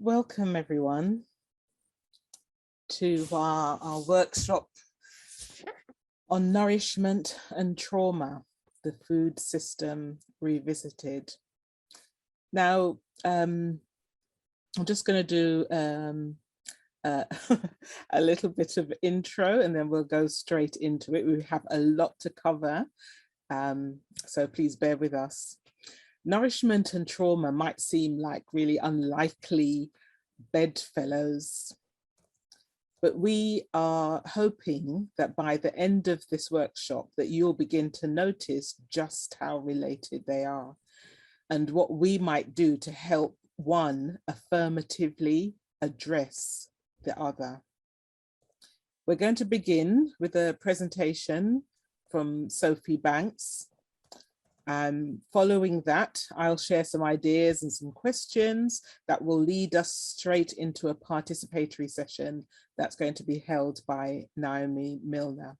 Welcome everyone to our workshop on nourishment and trauma, the food system revisited. Now, I'm just going to do a little bit of intro and then we'll go straight into it. We have a lot to cover, so please bear with us. Nourishment and trauma might seem like really unlikely bedfellows, but we are hoping that by the end of this workshop that you'll begin to notice just how related they are and what we might do to help one affirmatively address the other. We're going to begin with a presentation from Sophy Banks. Following that, I'll share some ideas and some questions that will lead us straight into a participatory session that's going to be held by Naomi Milner.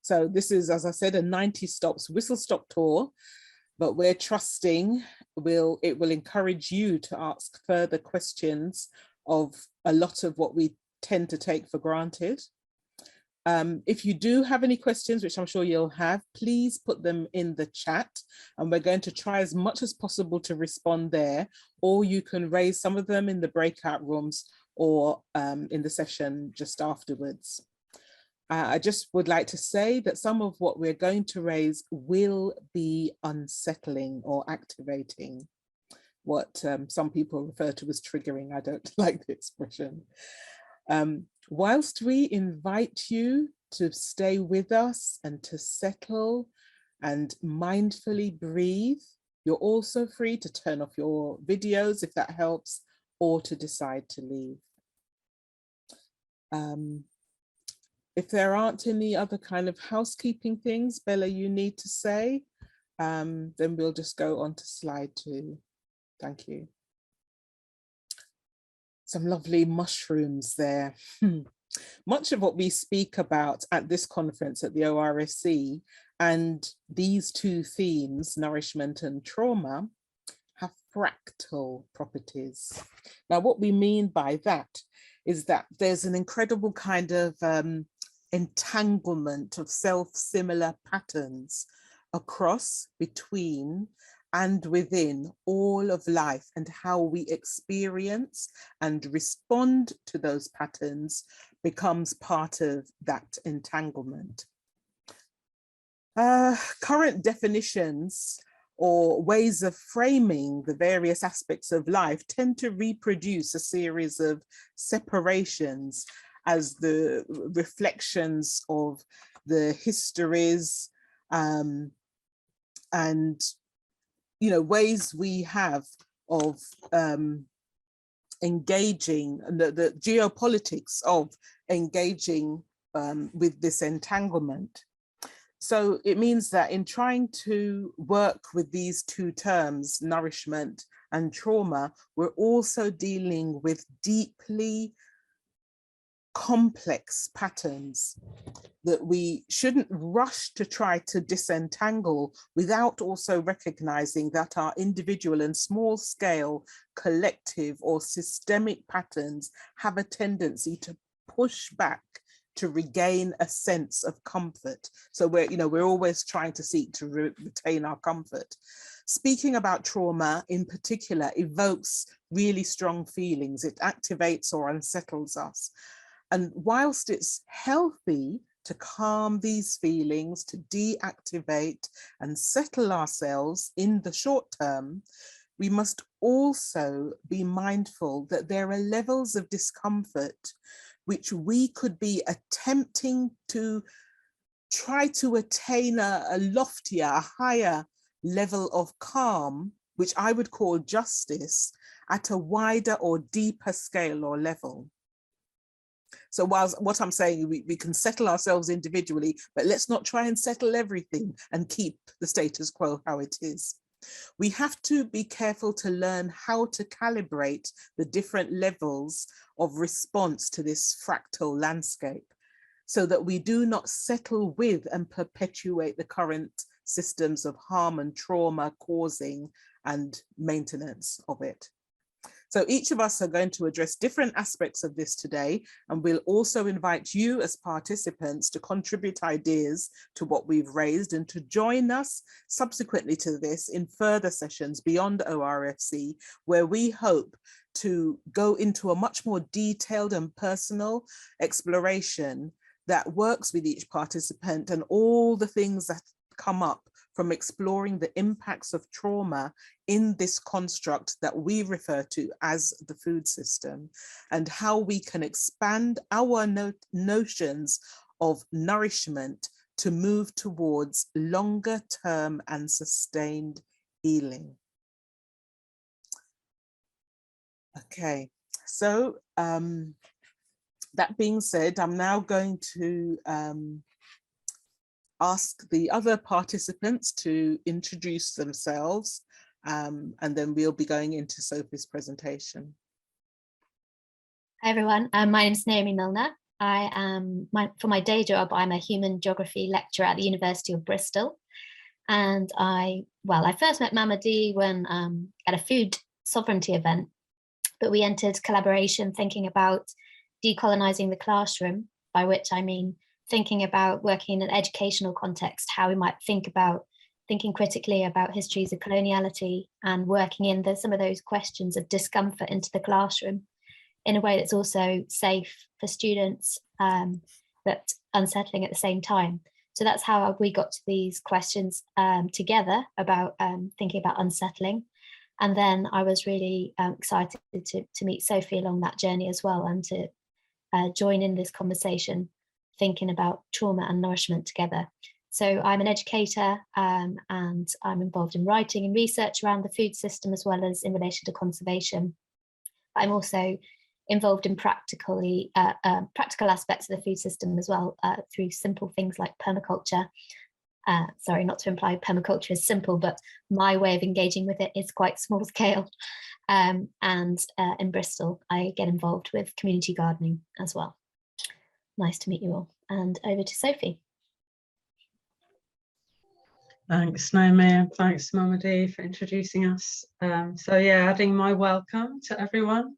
So this is, as I said, a 90 stops whistle stop tour, but we're trusting it will encourage you to ask further questions of a lot of what we tend to take for granted. If you do have any questions, which I'm sure you'll have, please put them in the chat and we're going to try as much as possible to respond there, or you can raise some of them in the breakout rooms or in the session just afterwards. I just would like to say that some of what we're going to raise will be unsettling or activating, what some people refer to as triggering. I don't like the expression. Whilst we invite you to stay with us and to settle and mindfully breathe, you're also free to turn off your videos if that helps, or to decide to leave. If there aren't any other kind of housekeeping things, Bella, you need to say, then we'll just go on to slide 2. Thank you. Some lovely mushrooms there. Much of what we speak about at this conference at the ORSC and these two themes, nourishment and trauma, have fractal properties. Now, what we mean by that is that there's an incredible kind of entanglement of self-similar patterns across, between, and within all of life, and how we experience and respond to those patterns becomes part of that entanglement. Current definitions or ways of framing the various aspects of life tend to reproduce a series of separations as the reflections of the histories and ways we have of engaging, the geopolitics of engaging with this entanglement. So it means that in trying to work with these two terms, nourishment and trauma, we're also dealing with deeply complex patterns that we shouldn't rush to try to disentangle without also recognizing that our individual and small scale collective or systemic patterns have a tendency to push back to regain a sense of comfort. So we're always trying to seek to retain our comfort. Speaking about trauma in particular evokes really strong feelings. It activates or unsettles us. And whilst it's healthy to calm these feelings, to deactivate and settle ourselves in the short term, we must also be mindful that there are levels of discomfort which we could be attempting to try to attain a loftier, a higher level of calm, which I would call justice, at a wider or deeper scale or level. So whilst what I'm saying, we can settle ourselves individually, but let's not try and settle everything and keep the status quo how it is. We have to be careful to learn how to calibrate the different levels of response to this fractal landscape so that we do not settle with and perpetuate the current systems of harm and trauma causing and maintenance of it. So each of us are going to address different aspects of this today, and we'll also invite you as participants to contribute ideas to what we've raised and to join us subsequently to this in further sessions beyond ORFC, where we hope to go into a much more detailed and personal exploration that works with each participant and all the things that come up from exploring the impacts of trauma in this construct that we refer to as the food system, and how we can expand our notions of nourishment to move towards longer term and sustained healing. Okay, so that being said, I'm now going to ask the other participants to introduce themselves, and then we'll be going into Sophie's presentation. Hi everyone, my name is Naomi Milner. For my day job, I'm a human geography lecturer at the University of Bristol. And I first met Mama D when at a food sovereignty event, but we entered collaboration thinking about decolonizing the classroom, by which I mean thinking about working in an educational context, how we might thinking critically about histories of coloniality and working in some of those questions of discomfort into the classroom in a way that's also safe for students, but unsettling at the same time. So that's how we got to these questions together about thinking about unsettling. And then I was really excited to meet Sophie along that journey as well, and to join in this conversation, thinking about trauma and nourishment together. So I'm an educator, and I'm involved in writing and research around the food system as well as in relation to conservation. I'm also involved in practical aspects of the food system as well, through simple things like permaculture. Sorry, not to imply permaculture is simple, but my way of engaging with it is quite small scale. And in Bristol, I get involved with community gardening as well. Nice to meet you all. And over to Sophie. Thanks, Naomi, and thanks, Mama D, for introducing us. So yeah, adding my welcome to everyone.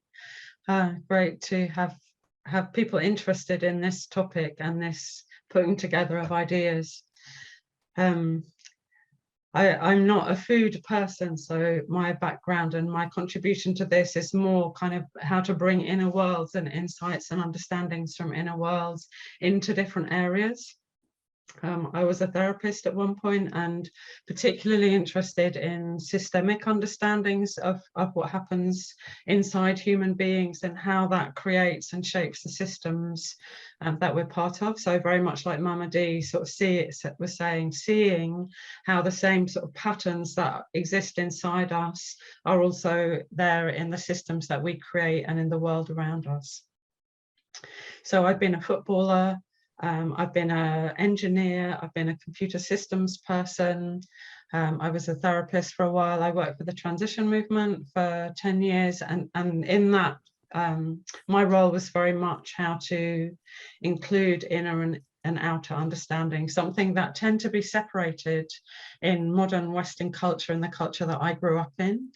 Great to have people interested in this topic and this putting together of ideas. I'm not a food person, so my background and my contribution to this is more kind of how to bring inner worlds and insights and understandings from inner worlds into different areas. I was a therapist at one point, and particularly interested in systemic understandings of what happens inside human beings and how that creates and shapes the systems that we're part of. So very much like Mama D sort of seeing how the same sort of patterns that exist inside us are also there in the systems that we create and in the world around us. So I've been a footballer, I've been an engineer, I've been a computer systems person, I was a therapist for a while, I worked for the transition movement for 10 years, and in that my role was very much how to include inner and outer understanding, something that tend to be separated in modern Western culture and the culture that I grew up in.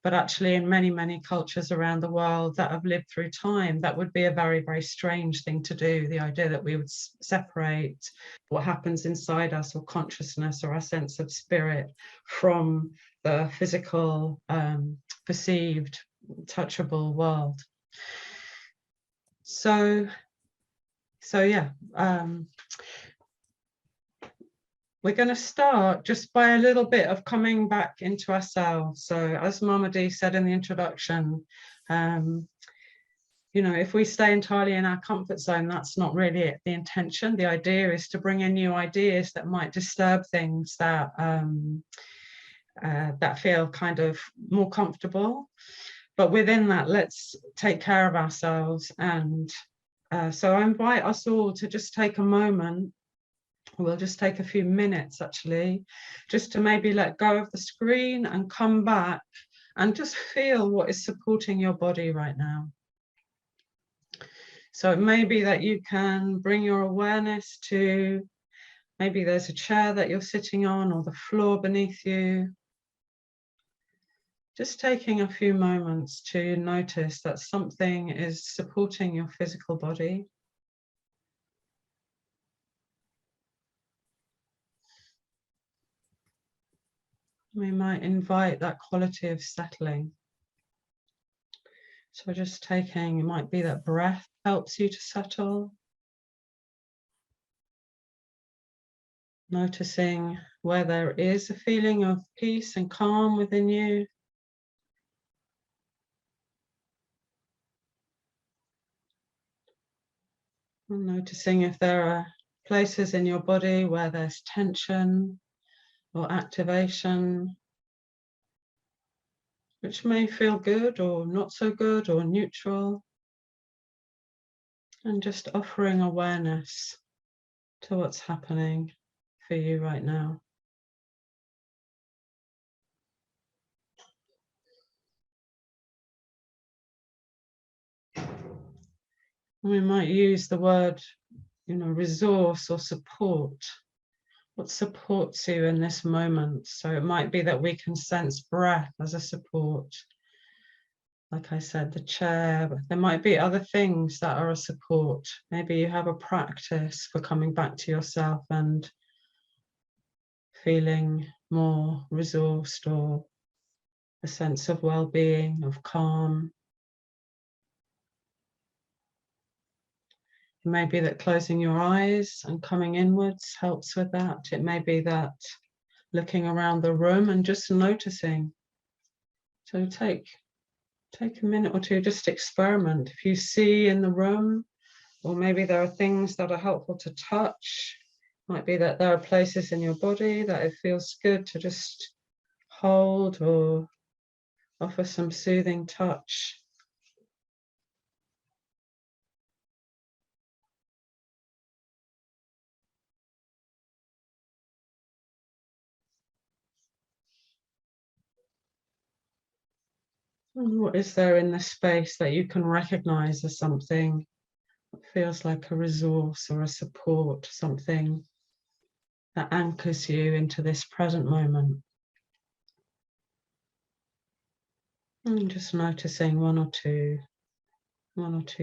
But actually in many, many cultures around the world that have lived through time, that would be a very, very strange thing to do. The idea that we would separate what happens inside us, or consciousness, or our sense of spirit, from the physical, perceived, touchable world. So yeah. We're going to start just by a little bit of coming back into ourselves. So as Mama D said in the introduction, you know, if we stay entirely in our comfort zone, that's not really the intention. The idea is to bring in new ideas that might disturb things that that feel kind of more comfortable. But within that, let's take care of ourselves. And so I invite us all to just take a moment. We'll just take a few minutes actually, just to maybe let go of the screen and come back and just feel what is supporting your body right now. So it may be that you can bring your awareness to, maybe there's a chair that you're sitting on or the floor beneath you. Just taking a few moments to notice that something is supporting your physical body. We might invite that quality of settling. So just taking, it might be that breath helps you to settle. Noticing where there is a feeling of peace and calm within you. And noticing if there are places in your body where there's tension or activation, which may feel good or not so good or neutral. And just offering awareness to what's happening for you right now. We might use the word, resource or support. What supports you in this moment? So it might be that we can sense breath as a support. Like I said, the chair, but there might be other things that are a support. Maybe you have a practice for coming back to yourself and feeling more resourced, or a sense of well-being, of calm. It may be that closing your eyes and coming inwards helps with that. It may be that looking around the room and just noticing. So take a minute or two, just experiment. If you see in the room, or maybe there are things that are helpful to touch, might be that there are places in your body that it feels good to just hold or offer some soothing touch. And what is there in the space that you can recognize as something that feels like a resource or a support, something that anchors you into this present moment? And just noticing one or two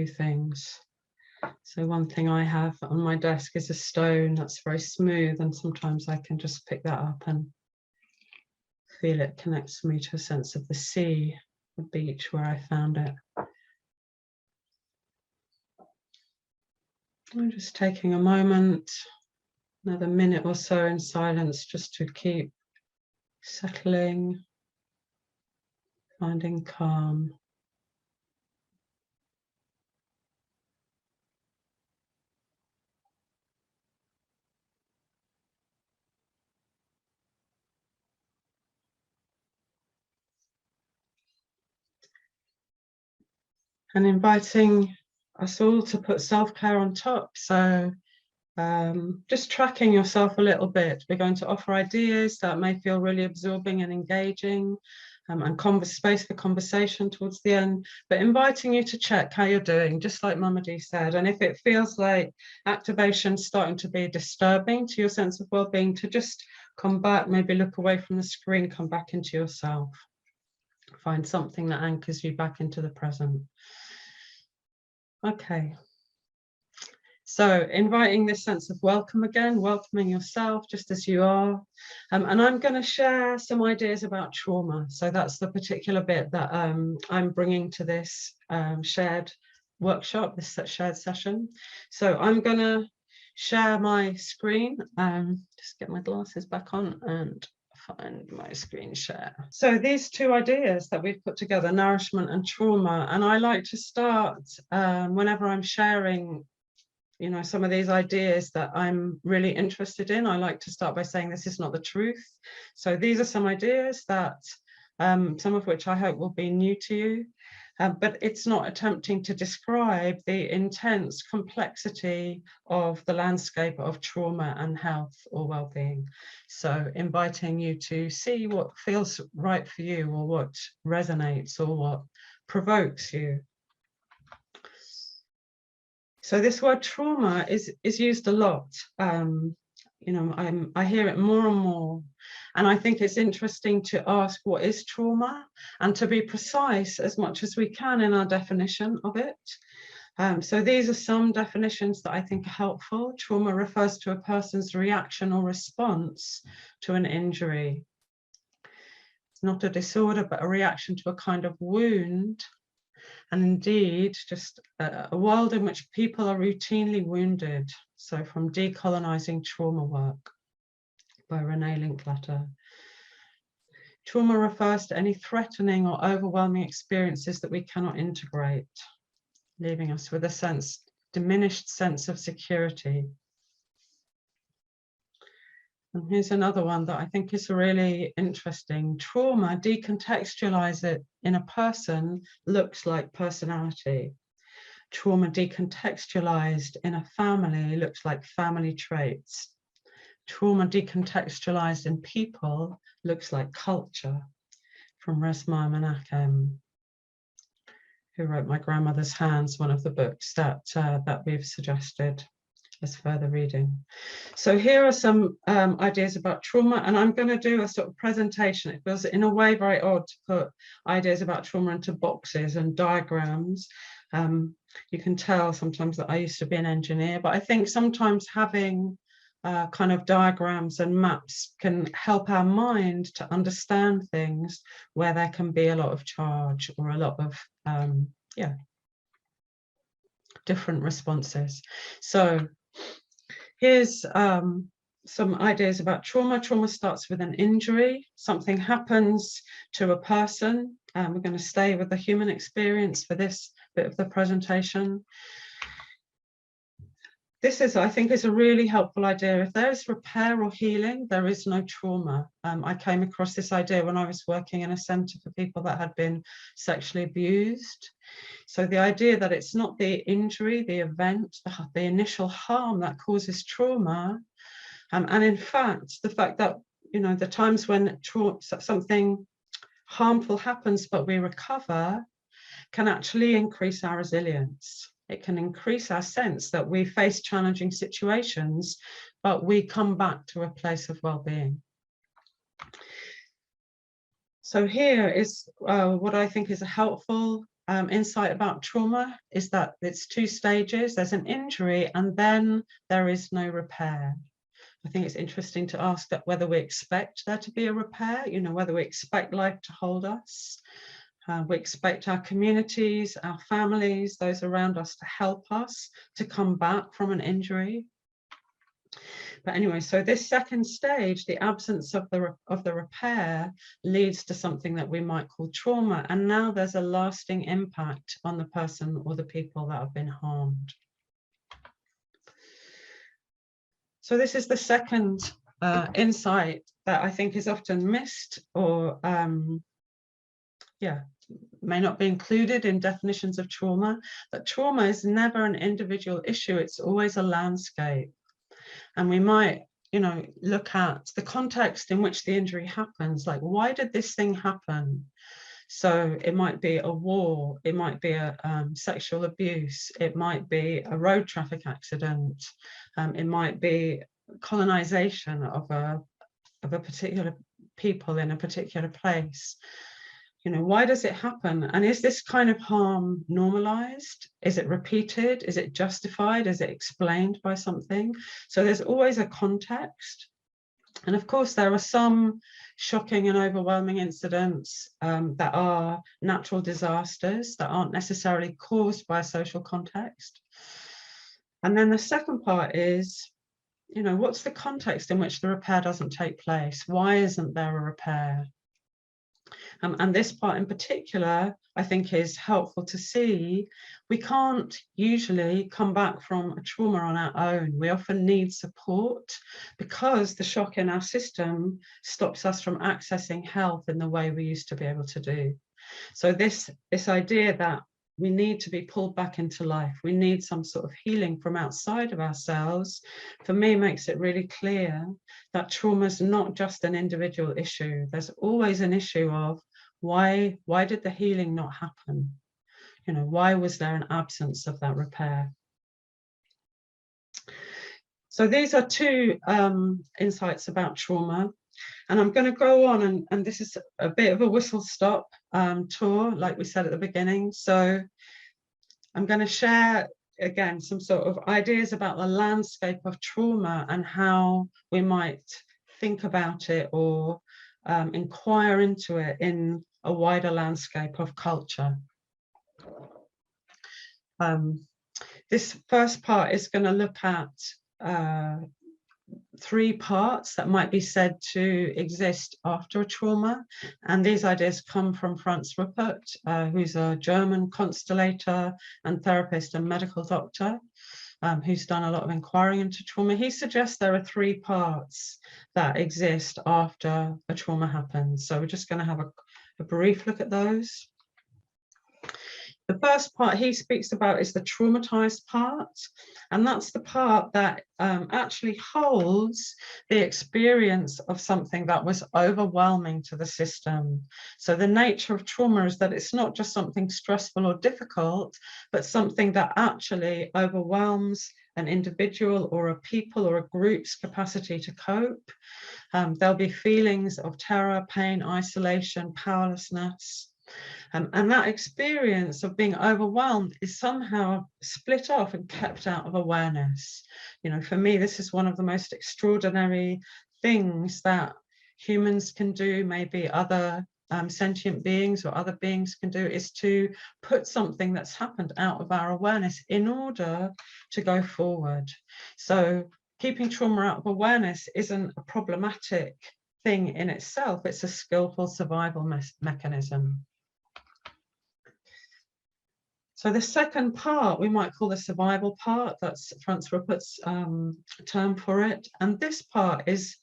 things. So one thing I have on my desk is a stone that's very smooth, and sometimes I can just pick that up and feel it connects me to a sense of the sea, the beach where I found it. I'm just taking a moment, another minute or so in silence, just to keep settling, finding calm. And inviting us all to put self-care on top. So just tracking yourself a little bit. We're going to offer ideas that may feel really absorbing and engaging, and space for conversation towards the end, but inviting you to check how you're doing, just like Mama Dee said. And if it feels like activation's starting to be disturbing to your sense of well-being, to just come back, maybe look away from the screen, come back into yourself. Find something that anchors you back into the present. Okay. So inviting this sense of welcome again, welcoming yourself just as you are. And I'm going to share some ideas about trauma. So that's the particular bit that I'm bringing to this shared workshop, this shared session. So I'm going to share my screen, just get my glasses back on and find my screen share. So these two ideas that we've put together, nourishment and trauma, and I like to start whenever I'm sharing some of these ideas that I'm really interested in, I like to start by saying this is not the truth. So these are some ideas that, some of which I hope will be new to you, but it's not attempting to describe the intense complexity of the landscape of trauma and health or well-being. So inviting you to see what feels right for you, or what resonates, or what provokes you. So this word trauma is used a lot. I hear it more and more. And I think it's interesting to ask what is trauma and to be precise as much as we can in our definition of it. So these are some definitions that I think are helpful. Trauma refers to a person's reaction or response to an injury. It's not a disorder, but a reaction to a kind of wound. And indeed, just a world in which people are routinely wounded. So from Decolonizing Trauma Work by Renee Linklater. Trauma refers to any threatening or overwhelming experiences that we cannot integrate, leaving us with a diminished sense of security. And here's another one that I think is really interesting. Trauma, decontextualize it in a person, looks like personality. Trauma decontextualized in a family looks like family traits. Trauma decontextualized in people looks like culture, from Resmaa Menakem, who wrote My Grandmother's Hands, one of the books that we've suggested as further reading. So here are some ideas about trauma, and I'm going to do a sort of presentation. It feels in a way very odd to put ideas about trauma into boxes and diagrams. You can tell sometimes that I used to be an engineer, but I think sometimes having kind of diagrams and maps can help our mind to understand things where there can be a lot of charge or a lot of different responses. So here's some ideas about trauma. Trauma starts with an injury. Something happens to a person. We're going to stay with the human experience for this bit of the presentation. This is, I think, is a really helpful idea. If there is repair or healing, there is no trauma. I came across this idea when I was working in a centre for people that had been sexually abused. So the idea that it's not the injury, the event, the initial harm that causes trauma, and in fact, the fact that, you know, the times when something harmful happens but we recover can actually increase our resilience. It can increase our sense that we face challenging situations, but we come back to a place of well-being. So here is what I think is a helpful insight about trauma, is that it's two stages. There's an injury and then there is no repair. I think it's interesting to ask that whether we expect there to be a repair, you know, whether we expect life to hold us. We expect our communities, our families, those around us to help us to come back from an injury. But anyway, so this second stage, the absence of the repair, leads to something that we might call trauma. And now there's a lasting impact on the person or the people that have been harmed. So this is the second insight that I think is often missed or may not be included in definitions of trauma, that trauma is never an individual issue, it's always a landscape. And we might, you know, look at the context in which the injury happens, like, why did this thing happen? So it might be a war, it might be a sexual abuse, it might be a road traffic accident, it might be colonization of a particular people in a particular place. You know, why does it happen? And is this kind of harm normalized? Is it repeated? Is it justified? Is it explained by something? So there's always a context. And of course, there are some shocking and overwhelming incidents that are natural disasters that aren't necessarily caused by a social context. And then the second part is, you know, what's the context in which the repair doesn't take place? Why isn't there a repair? And this part in particular, I think, is helpful to see. We can't usually come back from a trauma on our own. We often need support because the shock in our system stops us from accessing health in the way we used to be able to do. So this idea that we need to be pulled back into life, we need some sort of healing from outside of ourselves, for me makes it really clear that trauma is not just an individual issue. There's always an issue of why did the healing not happen? You know, why was there an absence of that repair? So these are two insights about trauma. And I'm going to go on, and this is a bit of a whistle-stop tour, like we said at the beginning. So I'm going to share, again, some sort of ideas about the landscape of trauma and how we might think about it or inquire into it in a wider landscape of culture. This first part is going to look at 3 parts that might be said to exist after a trauma. And these ideas come from Franz Ruppert, who's a German constellator and therapist and medical doctor, who's done a lot of inquiring into trauma. He suggests there are 3 parts that exist after a trauma happens. So we're just going to have a brief look at those. The first part he speaks about is the traumatized part, and that's the part that actually holds the experience of something that was overwhelming to the system. So the nature of trauma is that it's not just something stressful or difficult, but something that actually overwhelms an individual or a people or a group's capacity to cope. There'll be feelings of terror, pain, isolation, powerlessness. And that experience of being overwhelmed is somehow split off and kept out of awareness. You know, for me, this is one of the most extraordinary things that humans can do, maybe other sentient beings or other beings can do, is to put something that's happened out of our awareness in order to go forward. So keeping trauma out of awareness isn't a problematic thing in itself, it's a skillful survival mechanism. So the second part we might call the survival part. That's Franz Ruppert's term for it. And this part is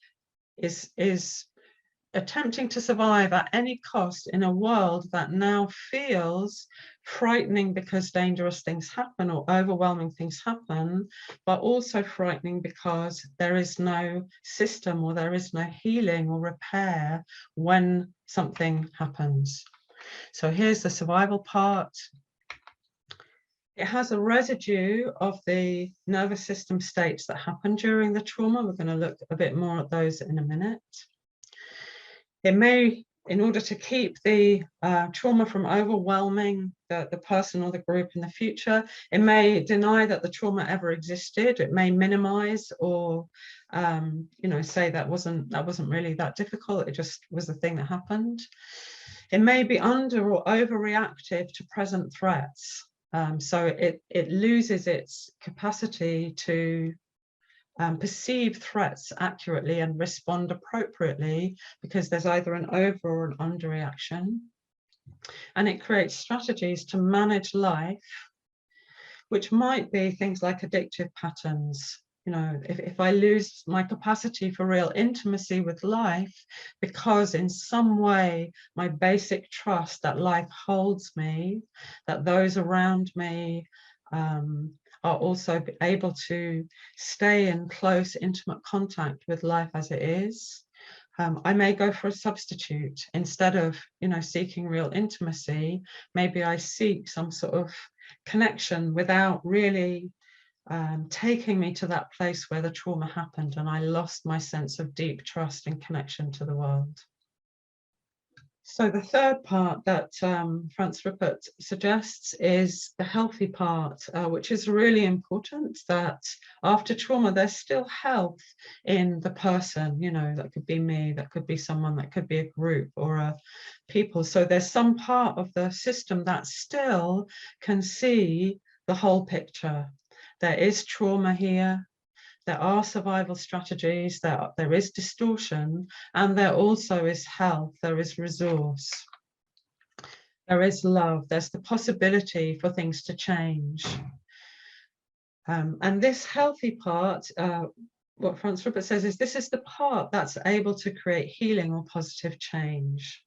attempting to survive at any cost in a world that now feels frightening because dangerous things happen or overwhelming things happen, but also frightening because there is no system or there is no healing or repair when something happens. So here's the survival part. It has a residue of the nervous system states that happen during the trauma. We're going to look a bit more at those in a minute. It may, in order to keep the trauma from overwhelming the person or the group in the future, it may deny that the trauma ever existed. It may minimize or you know, say that wasn't really that difficult. It just was the thing that happened. It may be under or overreactive to present threats. So it loses its capacity to perceive threats accurately and respond appropriately because there's either an over or an underreaction. And it creates strategies to manage life, which might be things like addictive patterns. You know, if I lose my capacity for real intimacy with life because in some way my basic trust that life holds me, that those around me are also able to stay in close, intimate contact with life as it is, I may go for a substitute. Instead of, you know, seeking real intimacy, maybe I seek some sort of connection without really taking me to that place where the trauma happened and I lost my sense of deep trust and connection to the world. So the third part that Franz Ruppert suggests is the healthy part, which is really important, that after trauma, there's still health in the person. You know, that could be me, that could be someone, that could be a group or a people. So there's some part of the system that still can see the whole picture. There is trauma here, there are survival strategies, there is distortion, and there also is health, there is resource, there is love, there's the possibility for things to change. And this healthy part, what Franz Ruppert says is this is the part that's able to create healing or positive change.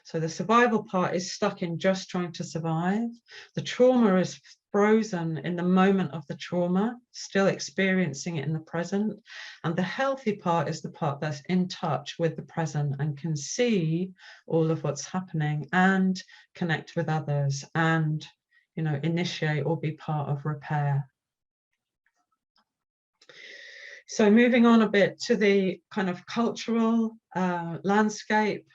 So the survival part is stuck in just trying to survive. The trauma is frozen in the moment of the trauma, still experiencing it in the present. And the healthy part is the part that's in touch with the present and can see all of what's happening and connect with others and, you know, initiate or be part of repair. So moving on a bit to the kind of cultural landscape,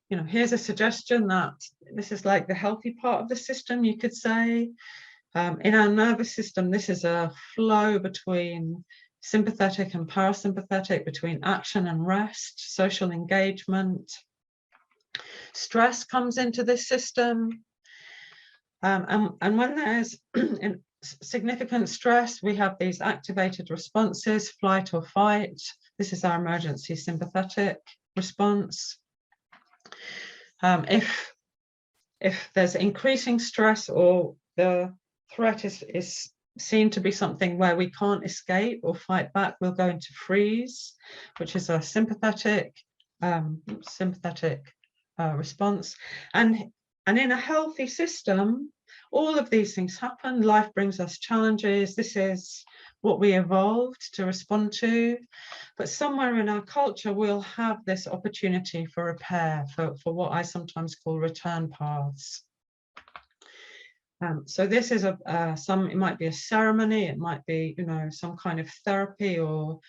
you know, here's a suggestion that this is like the healthy part of the system, you could say. In our nervous system, this is a flow between sympathetic and parasympathetic, between action and rest, social engagement. Stress comes into this system. And when there's significant stress, we have these activated responses, flight or fight. This is our emergency sympathetic response. If there's increasing stress or the threat is seen to be something where we can't escape or fight back, we'll go into freeze, which is a sympathetic response. And in a healthy system, all of these things happen. Life brings us challenges. This is what we evolved to respond to. But somewhere in our culture, we'll have this opportunity for repair, for what I sometimes call return paths. So this is it might be a ceremony, it might be, you know, some kind of therapy or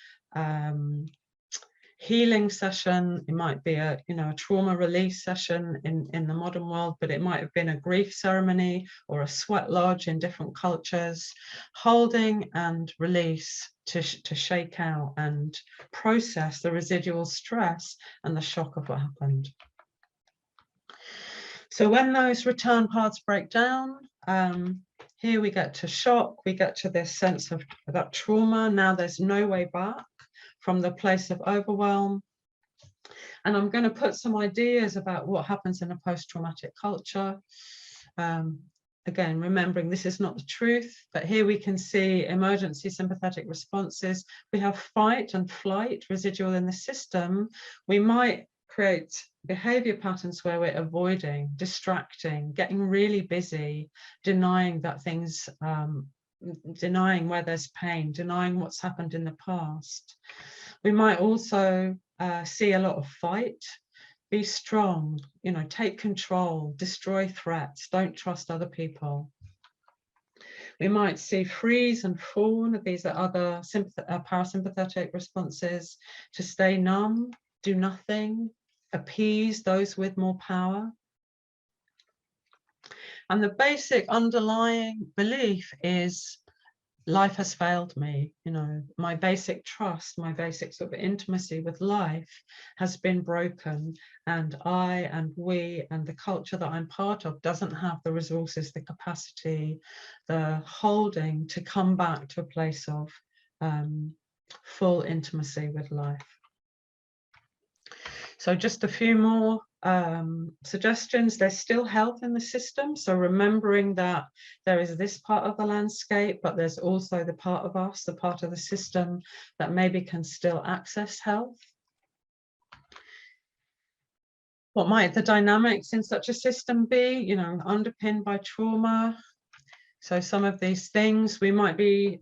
healing session. It might be a, you know, a trauma release session in the modern world, but it might have been a grief ceremony or a sweat lodge in different cultures. Holding and release to shake out and process the residual stress and the shock of what happened. So when those return paths break down, here we get to shock, we get to this sense of that trauma. Now there's no way back from the place of overwhelm. And I'm going to put some ideas about what happens in a post-traumatic culture. Again, remembering this is not the truth, but here we can see emergency sympathetic responses. We have fight and flight residual in the system. We might create behavior patterns where we're avoiding, distracting, getting really busy, denying that things, denying where there's pain, denying what's happened in the past. We might also see a lot of fight. Be strong, you know, take control, destroy threats, don't trust other people. We might see freeze and fawn. These are other parasympathetic responses. To stay numb, do nothing, appease those with more power. And the basic underlying belief is life has failed me. You know, my basic trust, my basic sort of intimacy with life has been broken, and I and we and the culture that I'm part of doesn't have the resources, the capacity, the holding to come back to a place of full intimacy with life. So just a few more suggestions. There's still health in the system, so remembering that there is this part of the landscape, but there's also the part of us, the part of the system that maybe can still access health. What might the dynamics in such a system be? You know, underpinned by trauma. So some of these things, we might be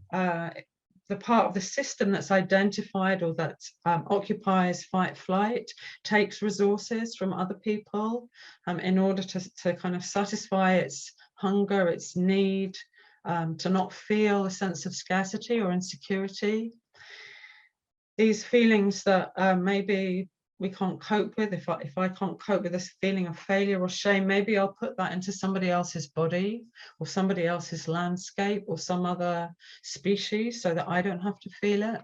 the part of the system that's identified or that occupies fight flight, takes resources from other people in order to kind of satisfy its hunger, its need, to not feel a sense of scarcity or insecurity. These feelings that maybe we can't cope with, if I can't cope with this feeling of failure or shame, maybe I'll put that into somebody else's body or somebody else's landscape or some other species so that I don't have to feel it.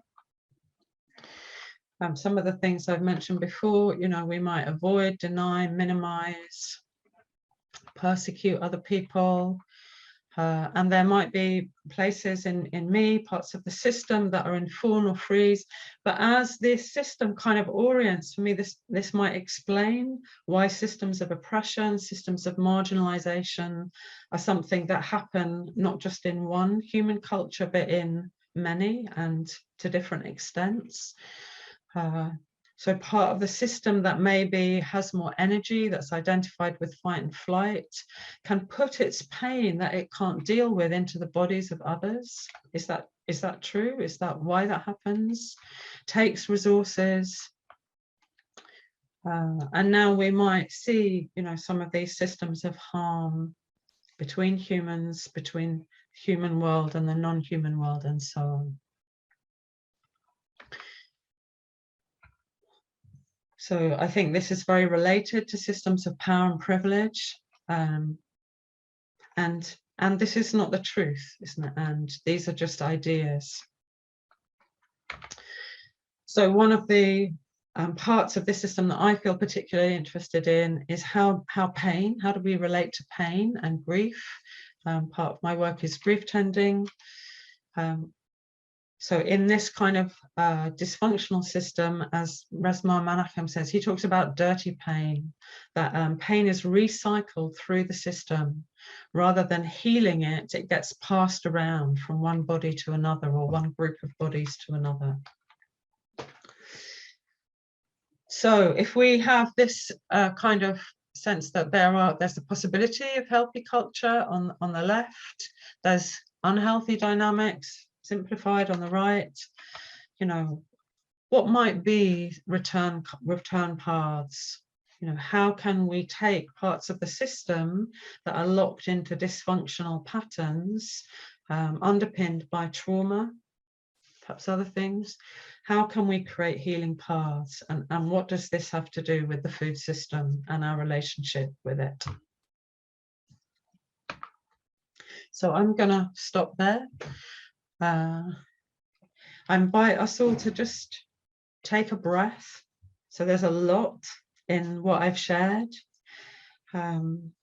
Some of the things I've mentioned before, you know, we might avoid, deny, minimize, persecute other people. And there might be places in me, parts of the system that are in fawn or freeze. But as this system kind of orients, for me, this might explain why systems of oppression, systems of marginalization are something that happen not just in one human culture, but in many and to different extents. So part of the system that maybe has more energy, that's identified with fight and flight, can put its pain that it can't deal with into the bodies of others. Is that true? Is that why that happens? Takes resources. And now we might see, you know, some of these systems of harm between humans, between human world and the non-human world, and so on. So I think this is very related to systems of power and privilege. And this is not the truth, isn't it? And these are just ideas. So one of the parts of this system that I feel particularly interested in is how do we relate to pain and grief? Part of my work is grief tending. So in this kind of dysfunctional system, as Resmaa Menakem says, he talks about dirty pain, that pain is recycled through the system. Rather than healing it, it gets passed around from one body to another, or one group of bodies to another. So if we have this kind of sense that there's a possibility of healthy culture on the left, there's unhealthy dynamics simplified on the right, you know, what might be return paths? You know, how can we take parts of the system that are locked into dysfunctional patterns, underpinned by trauma, perhaps other things? How can we create healing paths? And what does this have to do with the food system and our relationship with it? So I'm gonna stop there. I invite us all to just take a breath. So there's a lot in what I've shared. You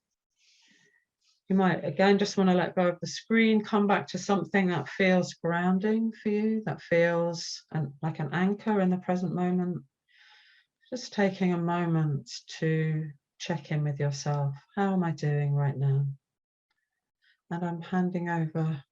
might again just want to let go of the screen, come back to something that feels grounding for you, that feels like an anchor in the present moment. Just taking a moment to check in with yourself. How am I doing right now? And I'm handing over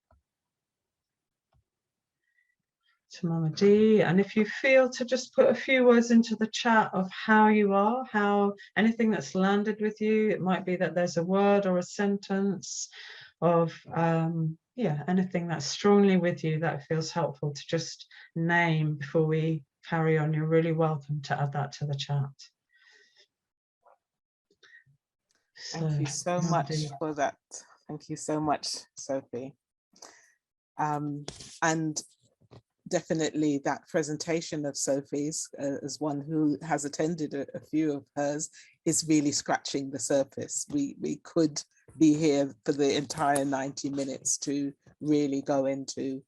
to Mama D. And if you feel to just put a few words into the chat of how you are, how anything that's landed with you, it might be that there's a word or a sentence of, yeah, anything that's strongly with you that feels helpful to just name before we carry on. You're really welcome to add that to the chat. Thank you so much for that. Thank you so much, Sophie. And definitely that presentation of Sophie's, as one who has attended a few of hers, is really scratching the surface. We could be here for the entire 90 minutes to really go into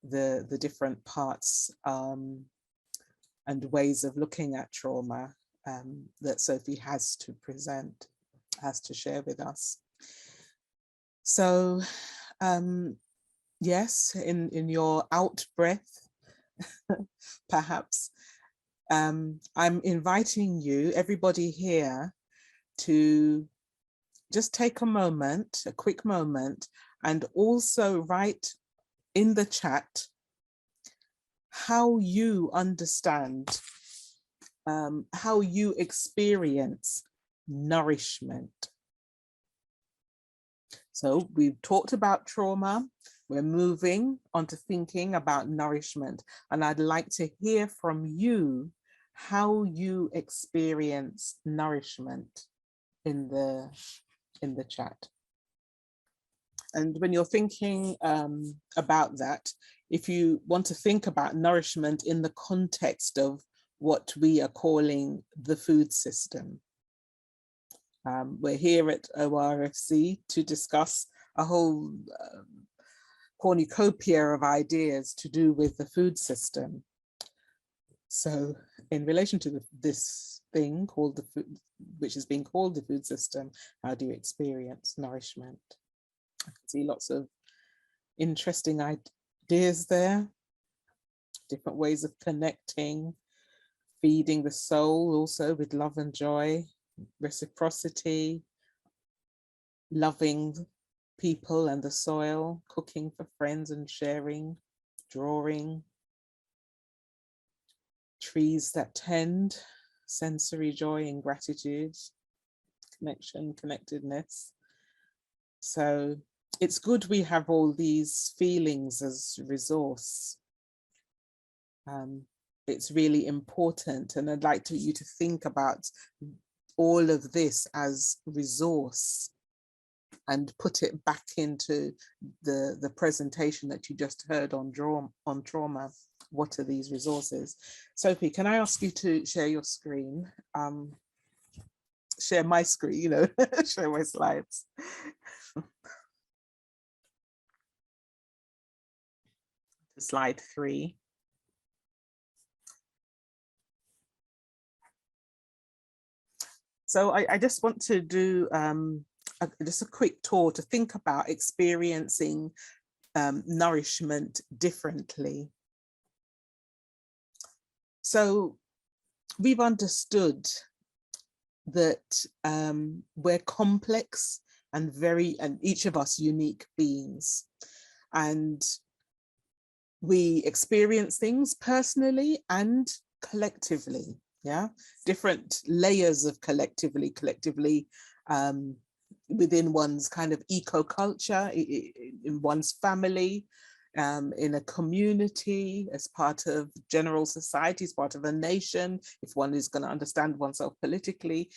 the different parts and ways of looking at trauma that Sophie has to present, has to share with us. So yes, in your out breath, perhaps, I'm inviting you, everybody here, to just take a moment, a quick moment, and also write in the chat how you understand, how you experience nourishment. So we've talked about trauma. We're moving on to thinking about nourishment. And I'd like to hear from you how you experience nourishment in the chat. And when you're thinking about that, if you want to think about nourishment in the context of what we are calling the food system. We're here at ORFC to discuss a whole cornucopia of ideas to do with the food system. So in relation to this thing called the food, which is being called the food system, how do you experience nourishment? I can see lots of interesting ideas there, different ways of connecting, feeding the soul also with love and joy, reciprocity, loving people and the soil, cooking for friends and sharing, drawing, trees that tend, sensory joy and gratitude, connection, connectedness. So it's good we have all these feelings as resource. It's really important, and I'd like you to think about all of this as resource. and put it back into the presentation that you just heard on trauma. What are these resources? Sophie, can I ask you to share your screen? Share my screen, you know, share my slides. Slide 3. So I just want to do just a quick tour to think about experiencing nourishment differently. So we've understood that we're complex and each of us unique beings, and we experience things personally and collectively. Yeah, different layers of collectively within one's kind of eco-culture, in one's family, in a community, as part of general society, as part of a nation, if one is going to understand oneself politically,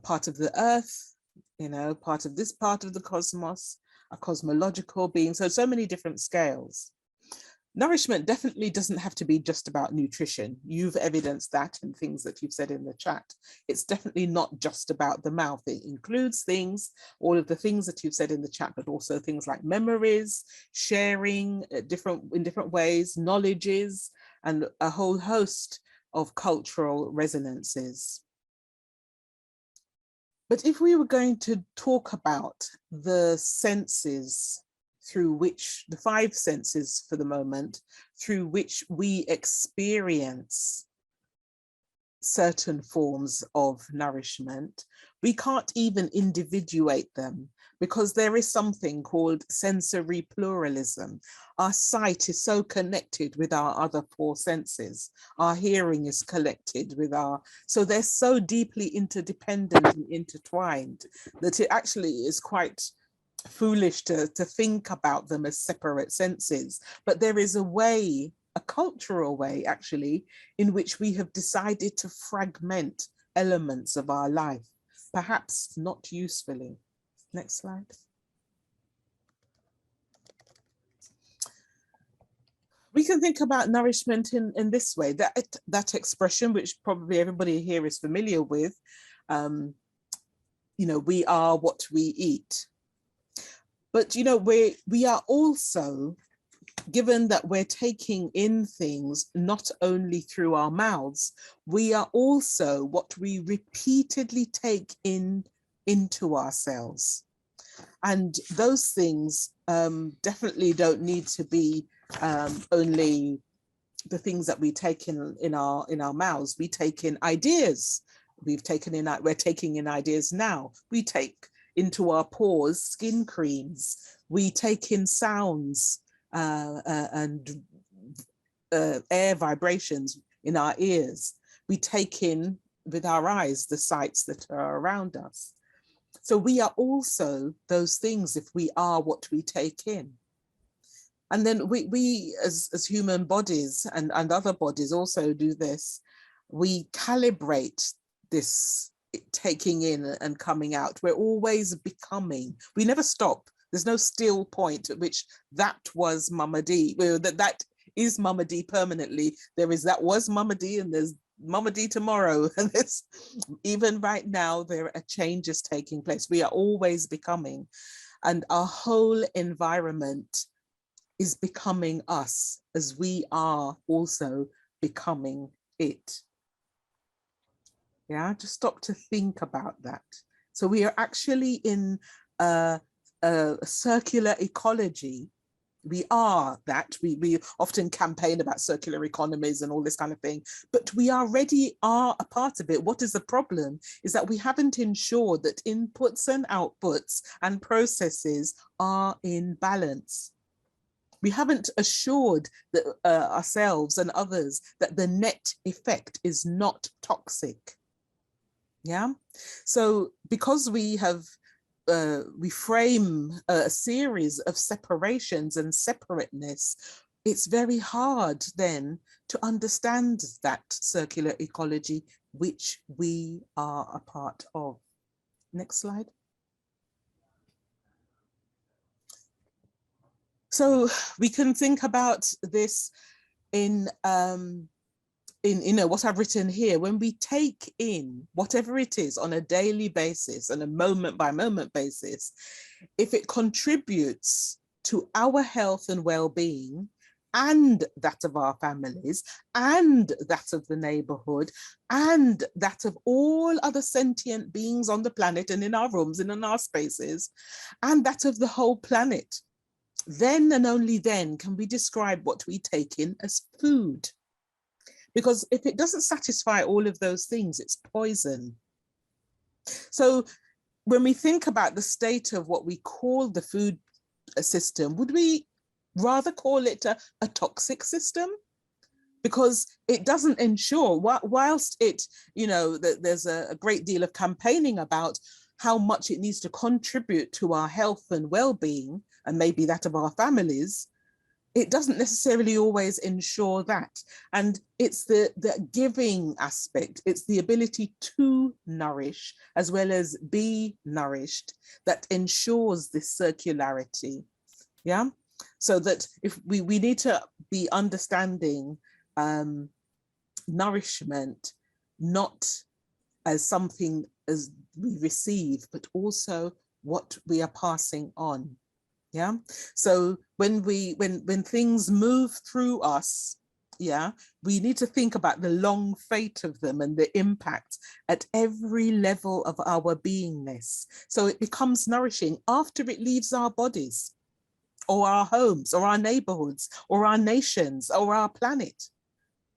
part of the earth, you know, part of this part of the cosmos, a cosmological being, so many different scales. Nourishment definitely doesn't have to be just about nutrition. You've evidenced that in things that you've said in the chat. It's definitely not just about the mouth. It includes things, all of the things that you've said in the chat, but also things like memories, sharing in different ways, knowledges, and a whole host of cultural resonances. But if we were going to talk about the senses through which, the 5 senses for the moment, through which we experience certain forms of nourishment, we can't even individuate them, because there is something called sensory pluralism. Our sight is so connected with our other 4 senses. Our hearing is connected with so they're so deeply interdependent and intertwined that it actually is quite foolish to think about them as separate senses. But there is a way, a cultural way actually, in which we have decided to fragment elements of our life, perhaps not usefully. Next slide. We can think about nourishment in this way, that expression, which probably everybody here is familiar with, you know, we are what we eat. But, you know, we are also, given that we're taking in things not only through our mouths, we are also what we repeatedly take into ourselves. And those things definitely don't need to be only the things that we take in our mouths. We take in ideas. We're taking in ideas now. We take into our pores skin creams. We take in sounds and air vibrations in our ears. We take in with our eyes the sights that are around us. So we are also those things if we are what we take in. And then we as human bodies and other bodies also do this. We calibrate this taking in and coming out. We're always becoming. We never stop. There's no still point at which that was Mama D. That is Mama D permanently. There is that was Mama D, and there's Mama D tomorrow. And this, even right now, there are changes taking place. We are always becoming, and our whole environment is becoming us as we are also becoming it. Yeah, just stop to think about that. So we are actually in a circular ecology. We are that. We often campaign about circular economies and all this kind of thing, but we already are a part of it. What is the problem is that we haven't ensured that inputs and outputs and processes are in balance. We haven't assured that ourselves and others that the net effect is not toxic. Yeah, so because we have we frame a series of separations and separateness, it's very hard then to understand that circular ecology which we are a part of. Next slide. So we can think about this in what I've written here. When we take in whatever it is on a daily basis and a moment by moment basis, if it contributes to our health and well-being and that of our families and that of the neighborhood and that of all other sentient beings on the planet and in our rooms and in our spaces and that of the whole planet, then and only then can we describe what we take in as food. Because if it doesn't satisfy all of those things, it's poison. So when we think about the state of what we call the food system, would we rather call it a toxic system? Because it doesn't ensure, whilst it, there's a great deal of campaigning about how much it needs to contribute to our health and well-being, and maybe that of our families, it doesn't necessarily always ensure that. And it's the giving aspect, it's the ability to nourish as well as be nourished that ensures this circularity. Yeah. So that if we need to be understanding nourishment, not as something as we receive, but also what we are passing on. Yeah. So when things move through us, yeah, we need to think about the long fate of them and the impact at every level of our beingness. So it becomes nourishing after it leaves our bodies or our homes or our neighborhoods or our nations or our planet.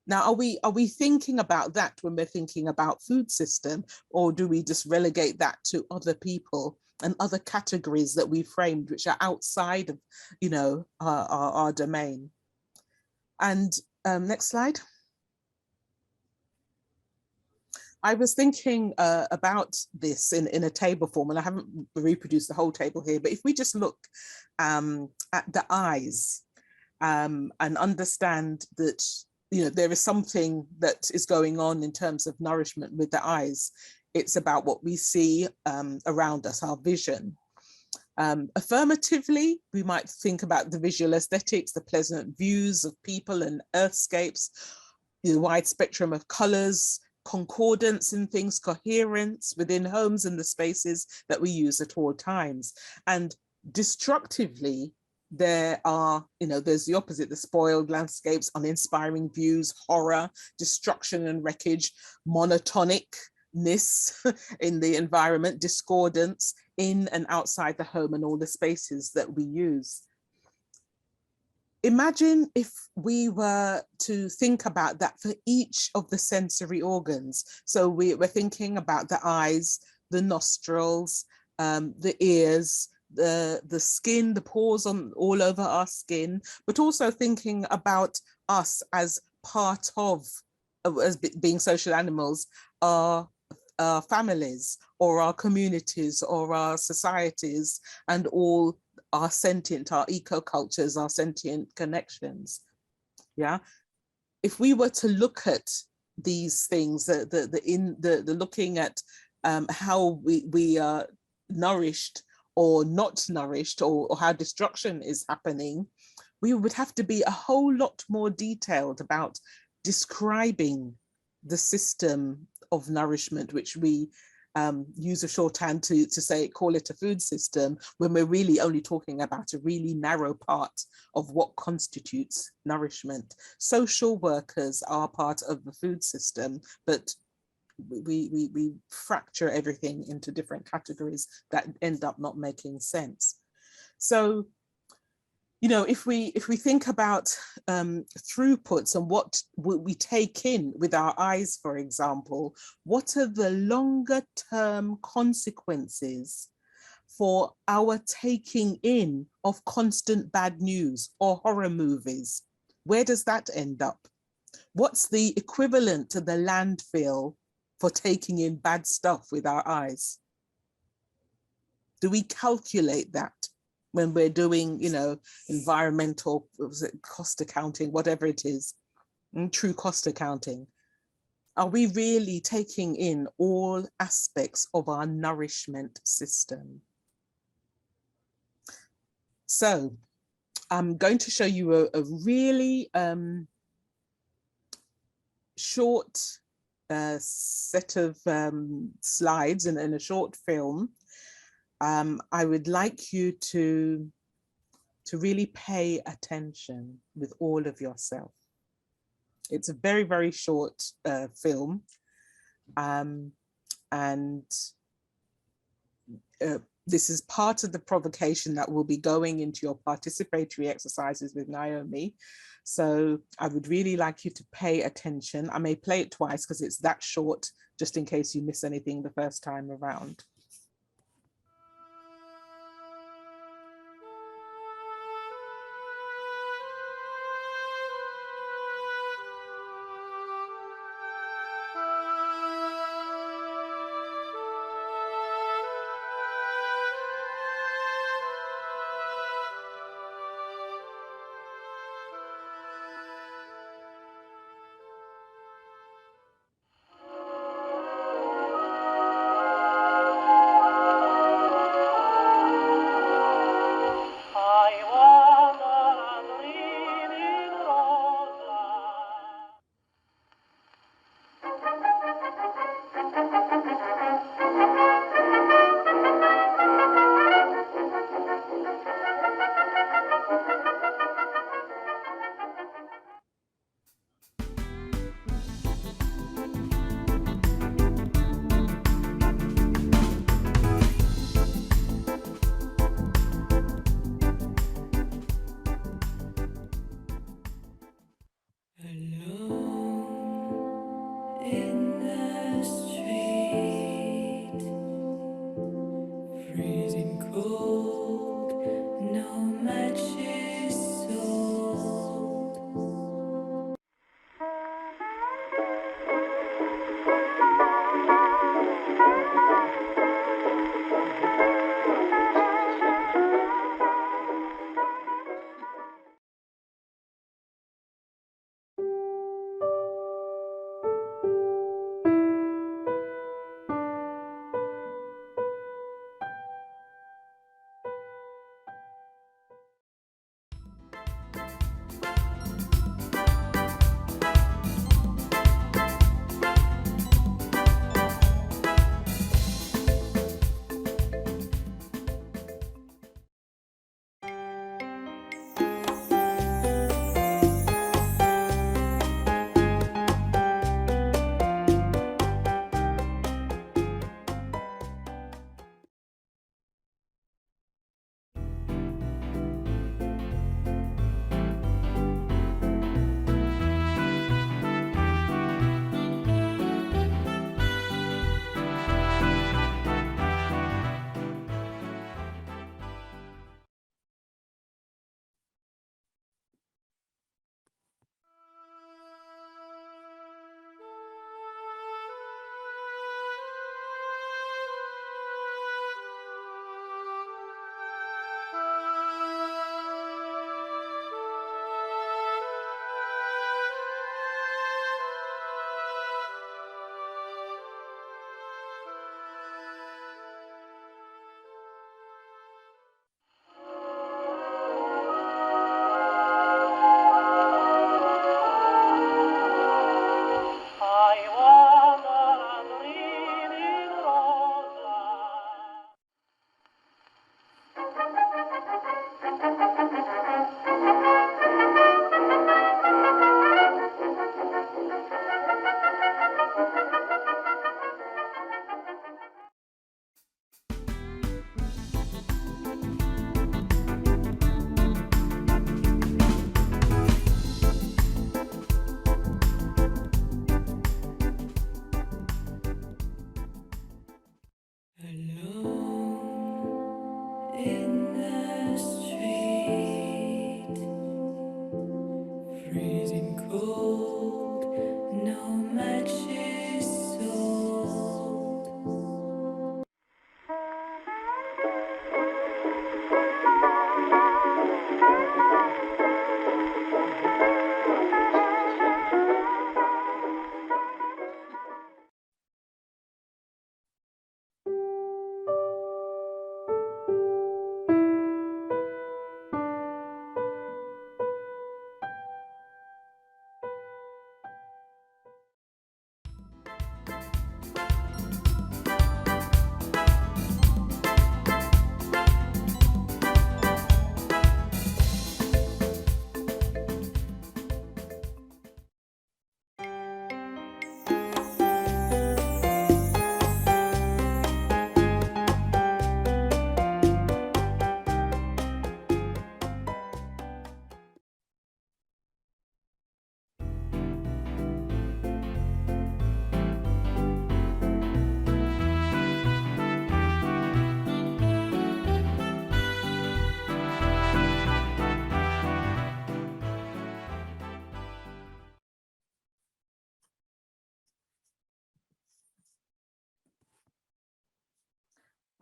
Now, are we thinking about that when we're thinking about food system, or do we just relegate that to other people and other categories that we framed, which are outside of, our domain? And next slide. I was thinking about this in a table form, and I haven't reproduced the whole table here, but if we just look at the eyes and understand that, there is something that is going on in terms of nourishment with the eyes. It's about what we see around us, our vision. Affirmatively, we might think about the visual aesthetics, the pleasant views of people and earthscapes, the wide spectrum of colors, concordance in things, coherence within homes and the spaces that we use at all times. And destructively, there are, there's the opposite, the spoiled landscapes, uninspiring views, horror, destruction and wreckage, monotonicness in the environment, discordance in and outside the home and all the spaces that we use. Imagine if we were to think about that for each of the sensory organs. So we're thinking about the eyes, the nostrils, the ears, the skin, the pores all over our skin, but also thinking about us as part of, as being social animals, our families or our communities or our societies and all our sentient, our eco-cultures, our sentient connections. Yeah. If we were to look at these things, the looking at how we are nourished or not nourished, or how destruction is happening, we would have to be a whole lot more detailed about describing the system of nourishment, which we use a shorthand to say, call it a food system, when we're really only talking about a really narrow part of what constitutes nourishment. Social workers are part of the food system, but we fracture everything into different categories that end up not making sense. So, if we think about throughputs and what we take in with our eyes, for example, what are the longer term consequences for our taking in of constant bad news or horror movies? Where does that end up? What's the equivalent to the landfill for taking in bad stuff with our eyes? Do we calculate that when we're doing, environmental cost accounting, whatever it is, true cost accounting? Are we really taking in all aspects of our nourishment system? So I'm going to show you a really short set of slides and a short film. I would like you to really pay attention with all of yourself. It's a very, very short film. This is part of the provocation that will be going into your participatory exercises with Naomi. So I would really like you to pay attention. I may play it twice because it's that short, just in case you miss anything the first time around.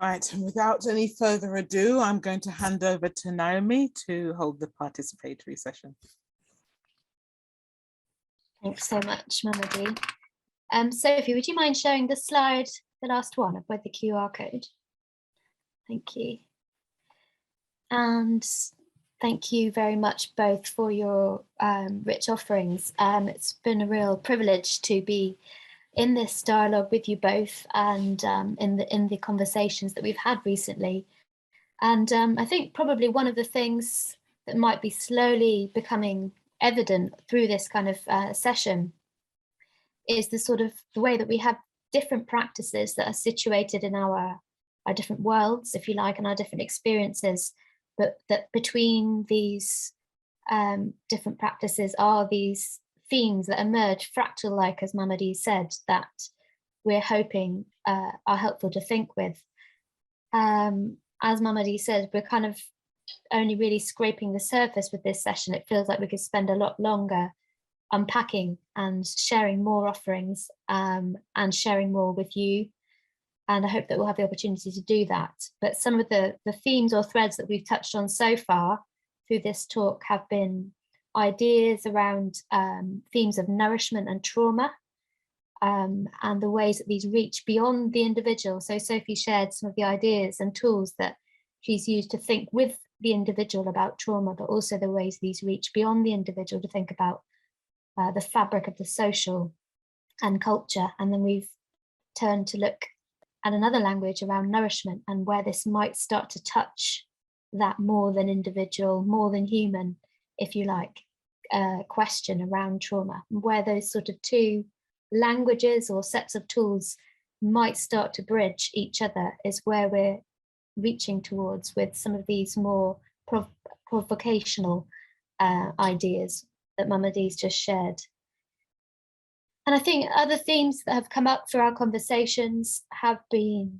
Right, and without any further ado, I'm going to hand over to Naomi to hold the participatory session. Thanks so much, Mamadi. Sophie, would you mind showing the slide, the last one, with the QR code? Thank you. And thank you very much both for your rich offerings. It's been a real privilege to be in this dialogue with you both, and in the conversations that we've had recently. And I think probably one of the things that might be slowly becoming evident through this kind of session is the way that we have different practices that are situated in our different worlds, if you like, and our different experiences, but that between these different practices are these themes that emerge fractal-like, as Mamadi said, that we're hoping are helpful to think with. As Mamadi said, we're kind of only really scraping the surface with this session. It feels like we could spend a lot longer unpacking and sharing more offerings, and sharing more with you. And I hope that we'll have the opportunity to do that. But some of the themes or threads that we've touched on so far through this talk have been ideas around themes of nourishment and trauma, and the ways that these reach beyond the individual. So Sophie shared some of the ideas and tools that she's used to think with the individual about trauma, but also the ways these reach beyond the individual to think about the fabric of the social and culture. And then we've turned to look at another language around nourishment and where this might start to touch that more than individual, more than human, if you like, question around trauma, and where those sort of two languages or sets of tools might start to bridge each other is where we're reaching towards with some of these more provocational ideas that Mamadi's just shared. And I think other themes that have come up through our conversations have been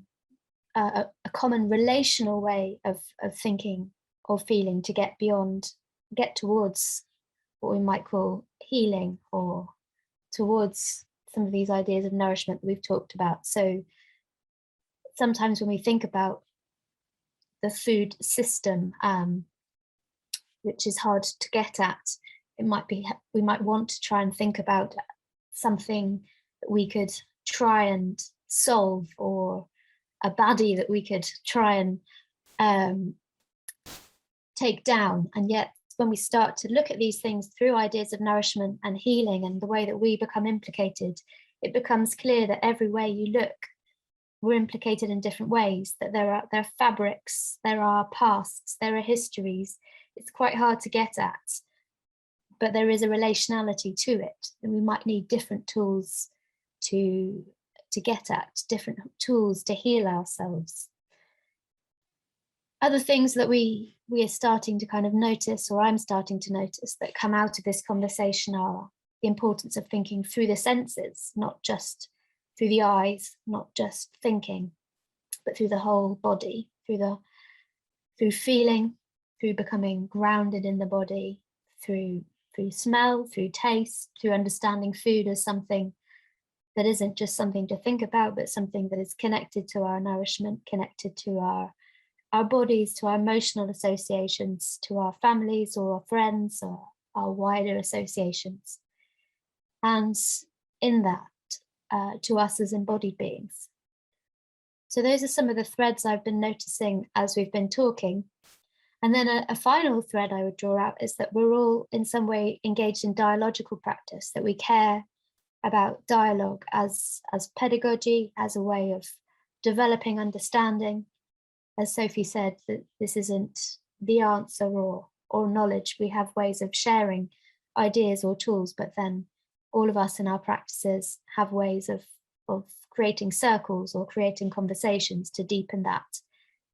a common relational way of thinking or feeling to get towards what we might call healing, or towards some of these ideas of nourishment that we've talked about. So sometimes when we think about the food system, which is hard to get at, we might want to try and think about something that we could try and solve, or a baddie that we could try and take down. And yet when we start to look at these things through ideas of nourishment and healing and the way that we become implicated, it becomes clear that every way you look, we're implicated in different ways, that there are fabrics, there are pasts, there are histories. It's quite hard to get at, but there is a relationality to it, and we might need different tools to get at, different tools to heal ourselves. Other things that we are starting to kind of notice, or I'm starting to notice, that come out of this conversation are the importance of thinking through the senses, not just through the eyes, not just thinking, but through the whole body, through feeling, through becoming grounded in the body, through smell, through taste, through understanding food as something that isn't just something to think about, but something that is connected to our nourishment, connected to our bodies, to our emotional associations, to our families or our friends or our wider associations. And in that, to us as embodied beings. So those are some of the threads I've been noticing as we've been talking. And then a final thread I would draw out is that we're all in some way engaged in dialogical practice, that we care about dialogue as pedagogy, as a way of developing understanding. As Sophie said, that this isn't the answer or knowledge. We have ways of sharing ideas or tools, but then all of us in our practices have ways of creating circles or creating conversations to deepen that,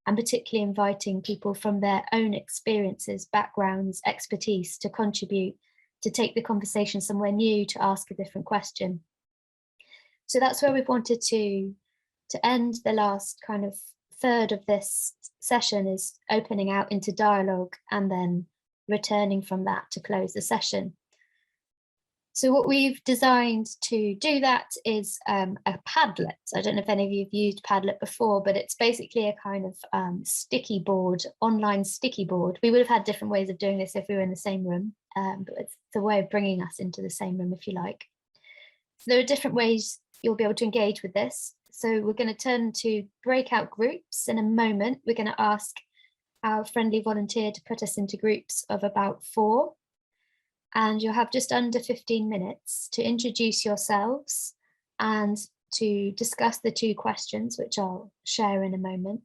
and particularly inviting people from their own experiences, backgrounds, expertise to contribute, to take the conversation somewhere new, to ask a different question. So that's where we've wanted to end the last kind of third of this session, is opening out into dialogue and then returning from that to close the session. So what we've designed to do that is a Padlet. I don't know if any of you have used Padlet before, but it's basically a kind of sticky board, online sticky board. We would have had different ways of doing this if we were in the same room, but it's the way of bringing us into the same room, if you like. So there are different ways you'll be able to engage with this. So we're going to turn to breakout groups in a moment. We're going to ask our friendly volunteer to put us into groups of about 4. And you'll have just under 15 minutes to introduce yourselves and to discuss the 2 questions, which I'll share in a moment.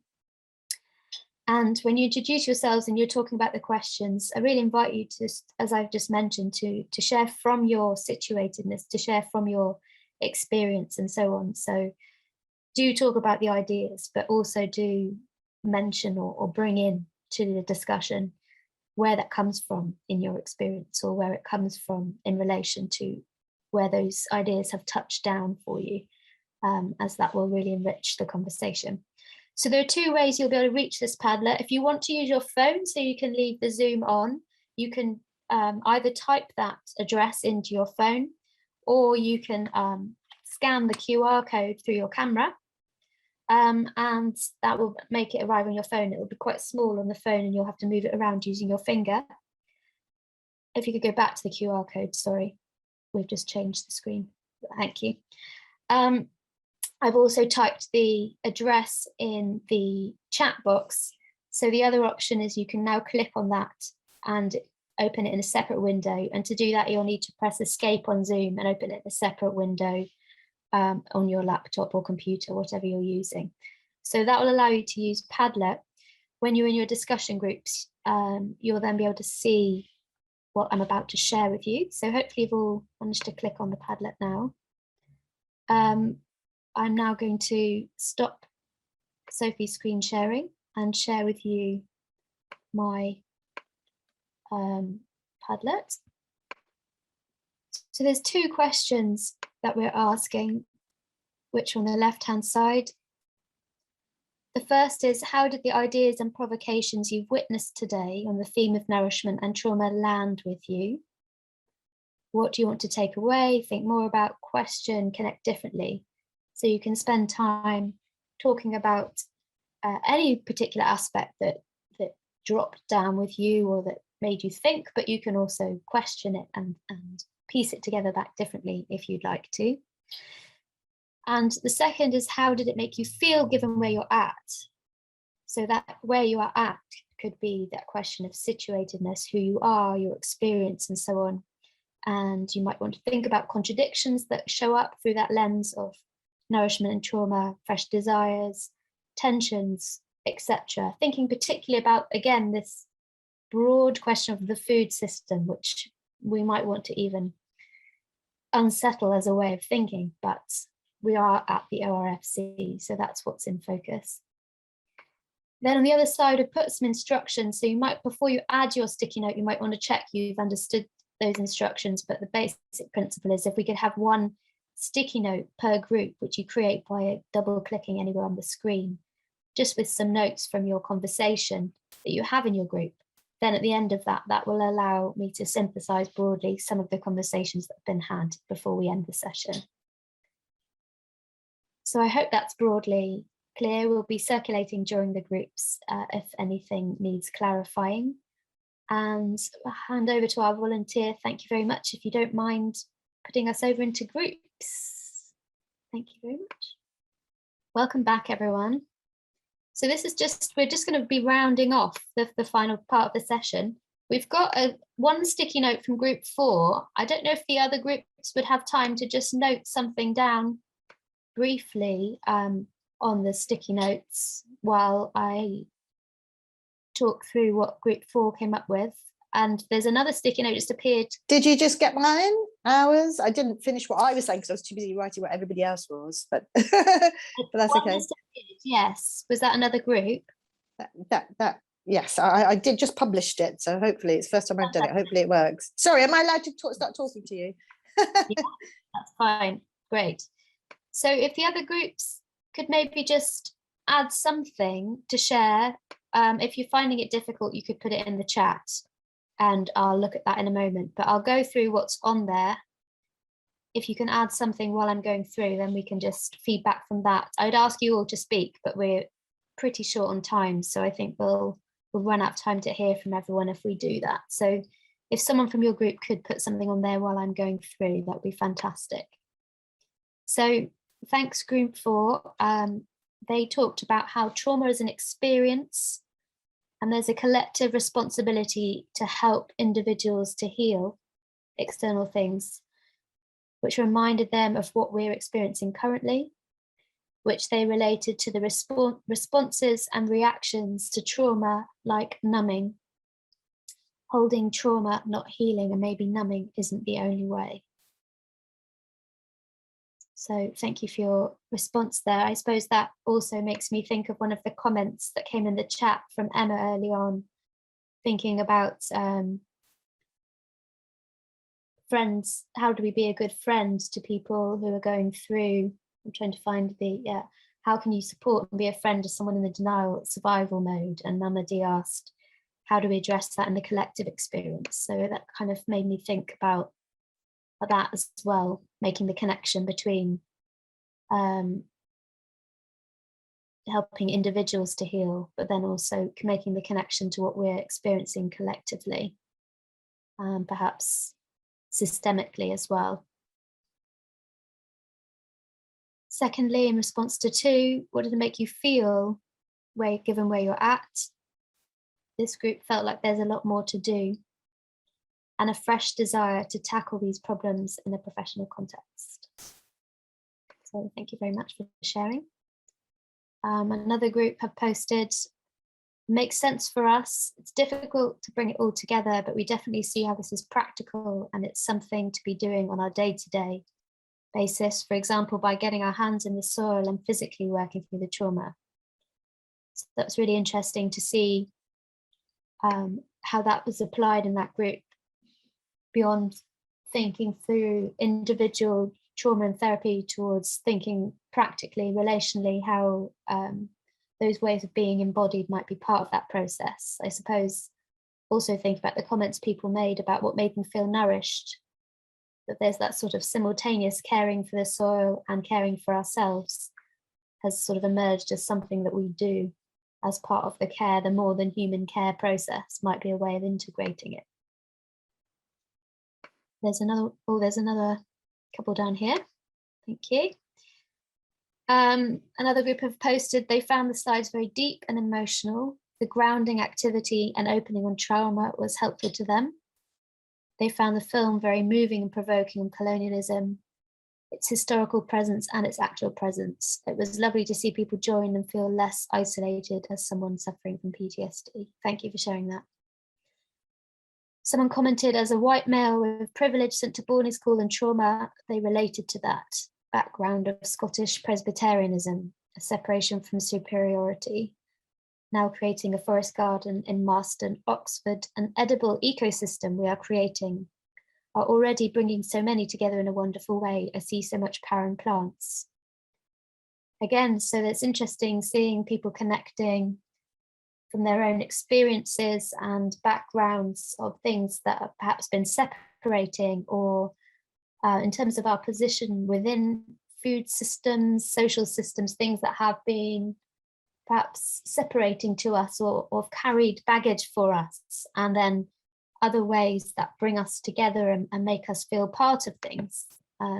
And when you introduce yourselves and you're talking about the questions, I really invite you to, as I've just mentioned, to share from your situatedness, to share from your experience and so on. So do talk about the ideas, but also do mention or bring in to the discussion where that comes from in your experience, or where it comes from in relation to where those ideas have touched down for you, as that will really enrich the conversation. So there are 2 ways you'll be able to reach this Padlet. If you want to use your phone so you can leave the Zoom on, you can either type that address into your phone, or you can scan the QR code through your camera. And that will make it arrive on your phone. It will be quite small on the phone and you'll have to move it around using your finger. If you could go back to the QR code, sorry, we've just changed the screen. Thank you. I've also typed the address in the chat box. So the other option is you can now click on that and open it in a separate window. And to do that, you'll need to press escape on Zoom and open it in a separate window on your laptop or computer, whatever you're using. So that will allow you to use Padlet. When you're in your discussion groups, you'll then be able to see what I'm about to share with you. So hopefully you've all managed to click on the Padlet now. I'm now going to stop Sophie's screen sharing and share with you my Padlet. So there's 2 questions that we're asking, which are on the left-hand side. The first is, how did the ideas and provocations you've witnessed today on the theme of nourishment and trauma land with you? What do you want to take away, think more about, question, connect differently? So you can spend time talking about any particular aspect that dropped down with you or that made you think, but you can also question it and piece it together back differently if you'd like to. And the second is, how did it make you feel given where you're at? So that where you are at could be that question of situatedness, who you are, your experience and so on. And you might want to think about contradictions that show up through that lens of nourishment and trauma, fresh desires, tensions, etc. Thinking particularly about, again, this broad question of the food system, which we might want to even unsettle as a way of thinking, but we are at the ORFC, so that's what's in focus. Then on the other side, I've put some instructions. So you might, before you add your sticky note, you might want to check you've understood those instructions, but the basic principle is if we could have 1 sticky note per group, which you create by double clicking anywhere on the screen, just with some notes from your conversation that you have in your group. Then at the end of that, that will allow me to synthesize broadly some of the conversations that have been had before we end the session. So I hope that's broadly clear. We'll be circulating during the groups if anything needs clarifying. And I'll hand over to our volunteer. Thank you very much. If you don't mind putting us over into groups. Thank you very much. Welcome back, everyone. So this is we're just going to be rounding off the final part of the session. We've got 1 sticky note from group 4. I don't know if the other groups would have time to just note something down briefly on the sticky notes while I talk through what group 4 came up with. And there's another sticky note just appeared. Did you just get mine? Ours? I didn't finish what I was saying because I was too busy writing what everybody else was, but but that's okay. Yes. Was that another group? That yes, I did just published it, so hopefully it's the first time I've done it. Hopefully it works. Sorry, am I allowed to start talking to you? Yeah, that's fine. Great. So if the other groups could maybe just add something to share. If you're finding it difficult, you could put it in the chat and I'll look at that in a moment, but I'll go through what's on there. if you can add something while I'm going through, then we can just feedback from that. I'd ask you all to speak, but we're pretty short on time, so I think we'll run out of time to hear from everyone if we do that. So if someone from your group could put something on there while I'm going through, that would be fantastic. So thanks, group 4. They talked about how trauma is an experience, and there's a collective responsibility to help individuals to heal external things, which reminded them of what we're experiencing currently, which they related to the responses and reactions to trauma, like numbing. Holding trauma, not healing, and maybe numbing isn't the only way. So thank you for your response there. I suppose that also makes me think of one of the comments that came in the chat from Emma early on, thinking about friends. How do we be a good friend to people who are going through? I'm trying to find how can you support and be a friend to someone in the denial survival mode? And Namadi asked, how do we address that in the collective experience? So that kind of made me think about that as well, making the connection between helping individuals to heal, but then also making the connection to what we're experiencing collectively, perhaps systemically as well. Secondly, in response to 2, what did it make you feel given where you're at? This group felt like there's a lot more to do and a fresh desire to tackle these problems in a professional context. So thank you very much for sharing. Another group have posted, makes sense for us. It's difficult to bring it all together, but we definitely see how this is practical and it's something to be doing on our day-to-day basis, for example, by getting our hands in the soil and physically working through the trauma. So that's really interesting to see how that was applied in that group, beyond thinking through individual trauma and therapy towards thinking practically, relationally, how those ways of being embodied might be part of that process. I suppose also think about the comments people made about what made them feel nourished, that there's that sort of simultaneous caring for the soil and caring for ourselves has sort of emerged as something that we do as part of the care, the more than human care process might be a way of integrating it. There's another couple down here. Thank you. Another group have posted, they found the slides very deep and emotional. The grounding activity and opening on trauma was helpful to them. They found the film very moving and provoking on colonialism, its historical presence and its actual presence. It was lovely to see people join and feel less isolated as someone suffering from PTSD. Thank you for sharing that. Someone commented, as a white male with privilege sent to boarding school and trauma, they related to that background of Scottish Presbyterianism, a separation from superiority. Now creating a forest garden in Marston, Oxford, an edible ecosystem we are creating, are already bringing so many together in a wonderful way. I see so much power in plants. Again, so that's interesting seeing people connecting from their own experiences and backgrounds of things that have perhaps been separating, or in terms of our position within food systems, social systems, things that have been perhaps separating to us or have carried baggage for us, and then other ways that bring us together and make us feel part of things.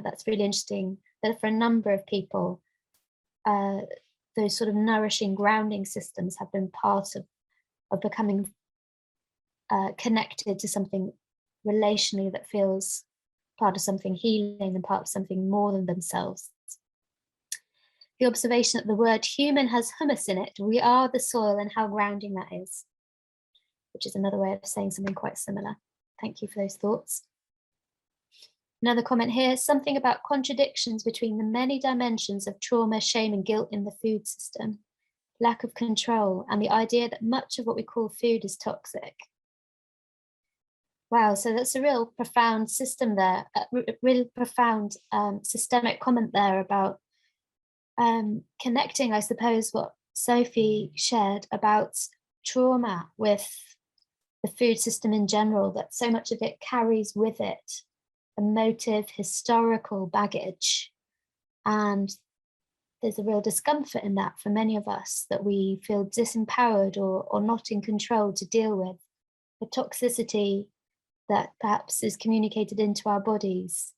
That's really interesting that for a number of people, those sort of nourishing grounding systems have been part of becoming connected to something relationally that feels part of something healing and part of something more than themselves. The observation that the word human has humus in it, we are the soil, and how grounding that is, which is another way of saying something quite similar. Thank you for those thoughts. Another comment here, something about contradictions between the many dimensions of trauma, shame, and guilt in the food system, lack of control, and the idea that much of what we call food is toxic. Wow, so that's a real profound system there, a really profound systemic comment there about connecting, I suppose, what Sophie shared about trauma with the food system in general, that so much of it carries with it emotive, historical baggage. And there's a real discomfort in that for many of us, that we feel disempowered or not in control to deal with the toxicity that perhaps is communicated into our bodies,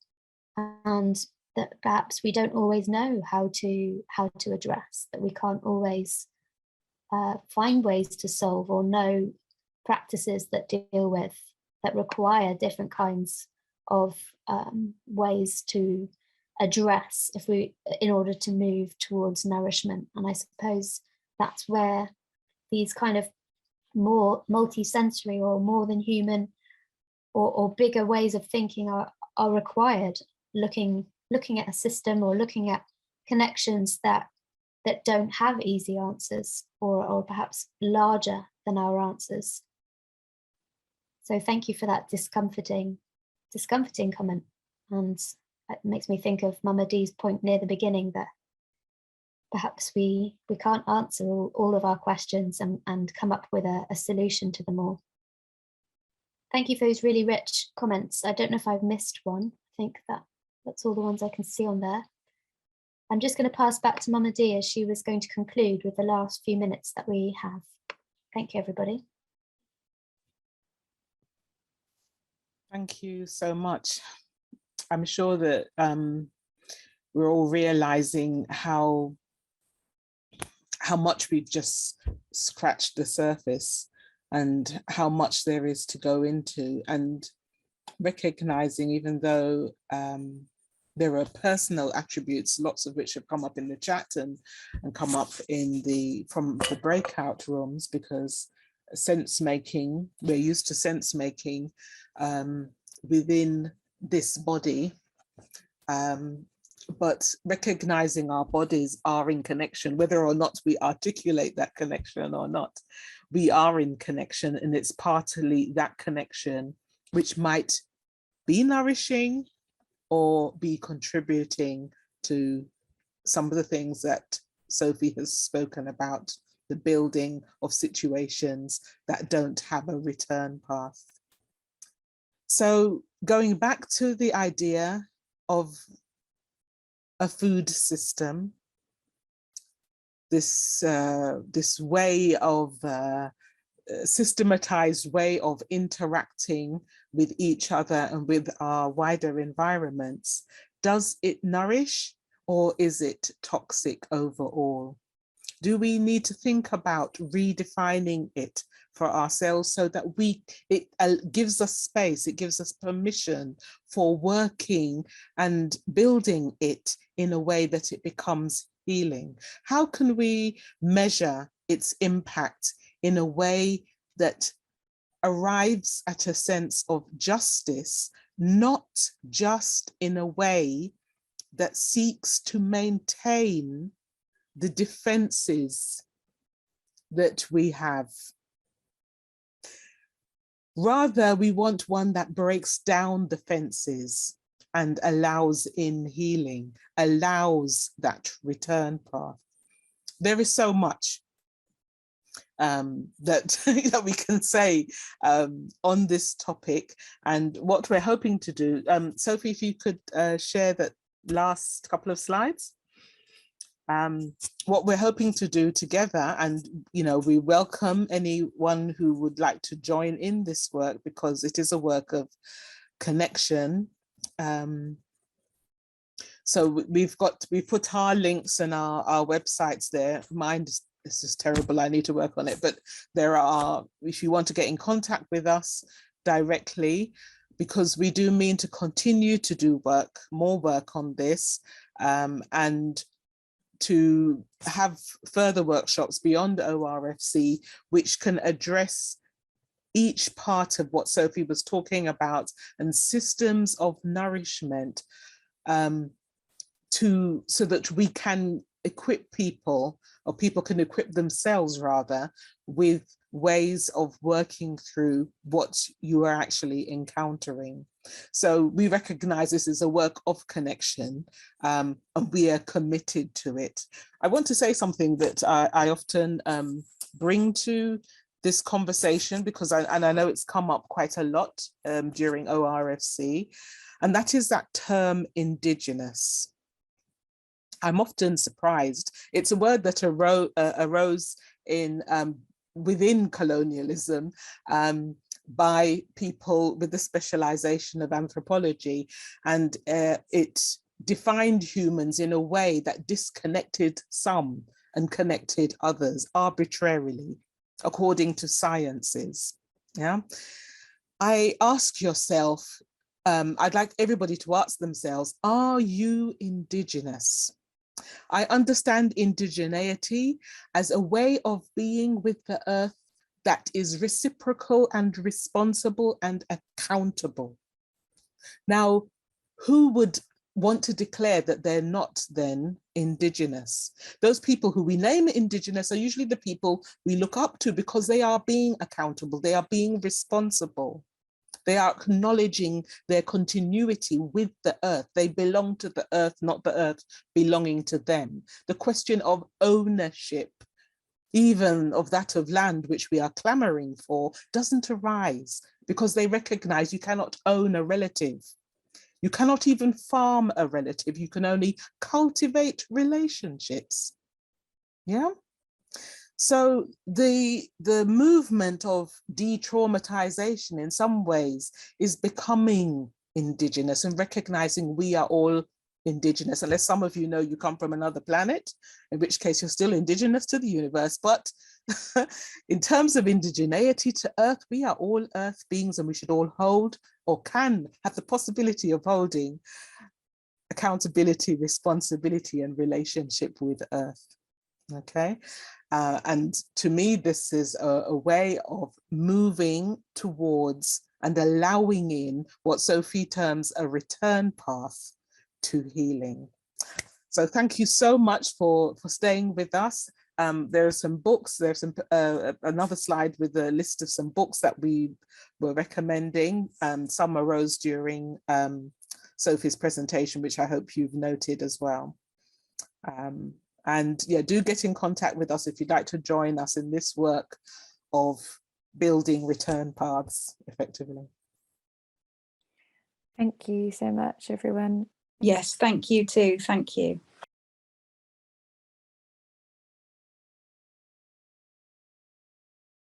and that perhaps we don't always know how to address, that we can't always find ways to solve, or know practices that deal with, that require different kinds of ways to address in order to move towards nourishment. And I suppose that's where these kind of more multi-sensory or more than human or bigger ways of thinking are required, looking at a system or looking at connections that don't have easy answers, or perhaps larger than our answers. So thank you for that discomforting comment. And it makes me think of Mama D's point near the beginning, that perhaps we can't answer all of our questions and come up with a solution to them all. Thank you for those really rich comments. I don't know if I've missed one. I think that's all the ones I can see on there. I'm just going to pass back to Mama D, as she was going to conclude with the last few minutes that we have. Thank you, everybody. Thank you so much. I'm sure that we're all realizing how much we've just scratched the surface and how much there is to go into, and recognizing, even though there are personal attributes, lots of which have come up in the chat and come up from the breakout rooms, because sense making, we're used to sense making within this body, but recognizing our bodies are in connection, whether or not we articulate that connection or not, we are in connection, and it's partly that connection which might be nourishing or be contributing to some of the things that Sophie has spoken about, the building of situations that don't have a return path. So going back to the idea of a food system, this way of systematized way of interacting with each other and with our wider environments, does it nourish or is it toxic overall? Do we need to think about redefining it for ourselves so that it gives us space, it gives us permission for working and building it in a way that it becomes healing? How can we measure its impact in a way that arrives at a sense of justice, not just in a way that seeks to maintain the defenses that we have? Rather, we want one that breaks down the fences and allows in healing, allows that return path. There is so much that we can say on this topic, and what we're hoping to do. Sophie, if you could share that last couple of slides. What we're hoping to do together, and we welcome anyone who would like to join in this work, because it is a work of connection. So we've put our links and our websites there. Mine this is terrible, I need to work on it, but there are, if you want to get in contact with us directly, because we do mean to continue to do more work on this, and to have further workshops beyond ORFC, which can address each part of what Sophie was talking about, and systems of nourishment, so that we can equip people, or people can equip themselves rather, with ways of working through what you are actually encountering. So we recognize this is a work of connection, and we are committed to it. I want to say something that I often bring to this conversation, because I know it's come up quite a lot during ORFC. and that is that term indigenous. I'm often surprised. It's a word that arose in within colonialism by people with the specialization of anthropology, and it defined humans in a way that disconnected some and connected others arbitrarily, according to sciences. Yeah, I ask yourself, I'd like everybody to ask themselves, are you indigenous? I understand indigeneity as a way of being with the earth that is reciprocal and responsible and accountable. Now, who would want to declare that they're not then indigenous? Those people who we name indigenous are usually the people we look up to because they are being accountable, they are being responsible. They are acknowledging their continuity with the earth. They belong to the earth, not the earth belonging to them. The question of ownership, even of that of land, which we are clamoring for, doesn't arise because they recognize you cannot own a relative. You cannot even farm a relative. You can only cultivate relationships. Yeah. So the movement of de-traumatization in some ways is becoming indigenous and recognizing we are all indigenous, unless some of you know you come from another planet, in which case you're still indigenous to the universe. But in terms of indigeneity to earth, we are all earth beings, and we should all hold, or can have the possibility of holding, accountability, responsibility, and relationship with earth. Okay. And to me, this is a way of moving towards and allowing in what Sophy terms a return path to healing. So thank you so much for staying with us. There are some books, there's some another slide with a list of some books that we were recommending. Some arose during Sophy's presentation, which I hope you've noted as well. And yeah, do get in contact with us if you'd like to join us in this work of building return paths effectively. Thank you so much, everyone. Yes, thank you too. Thank you.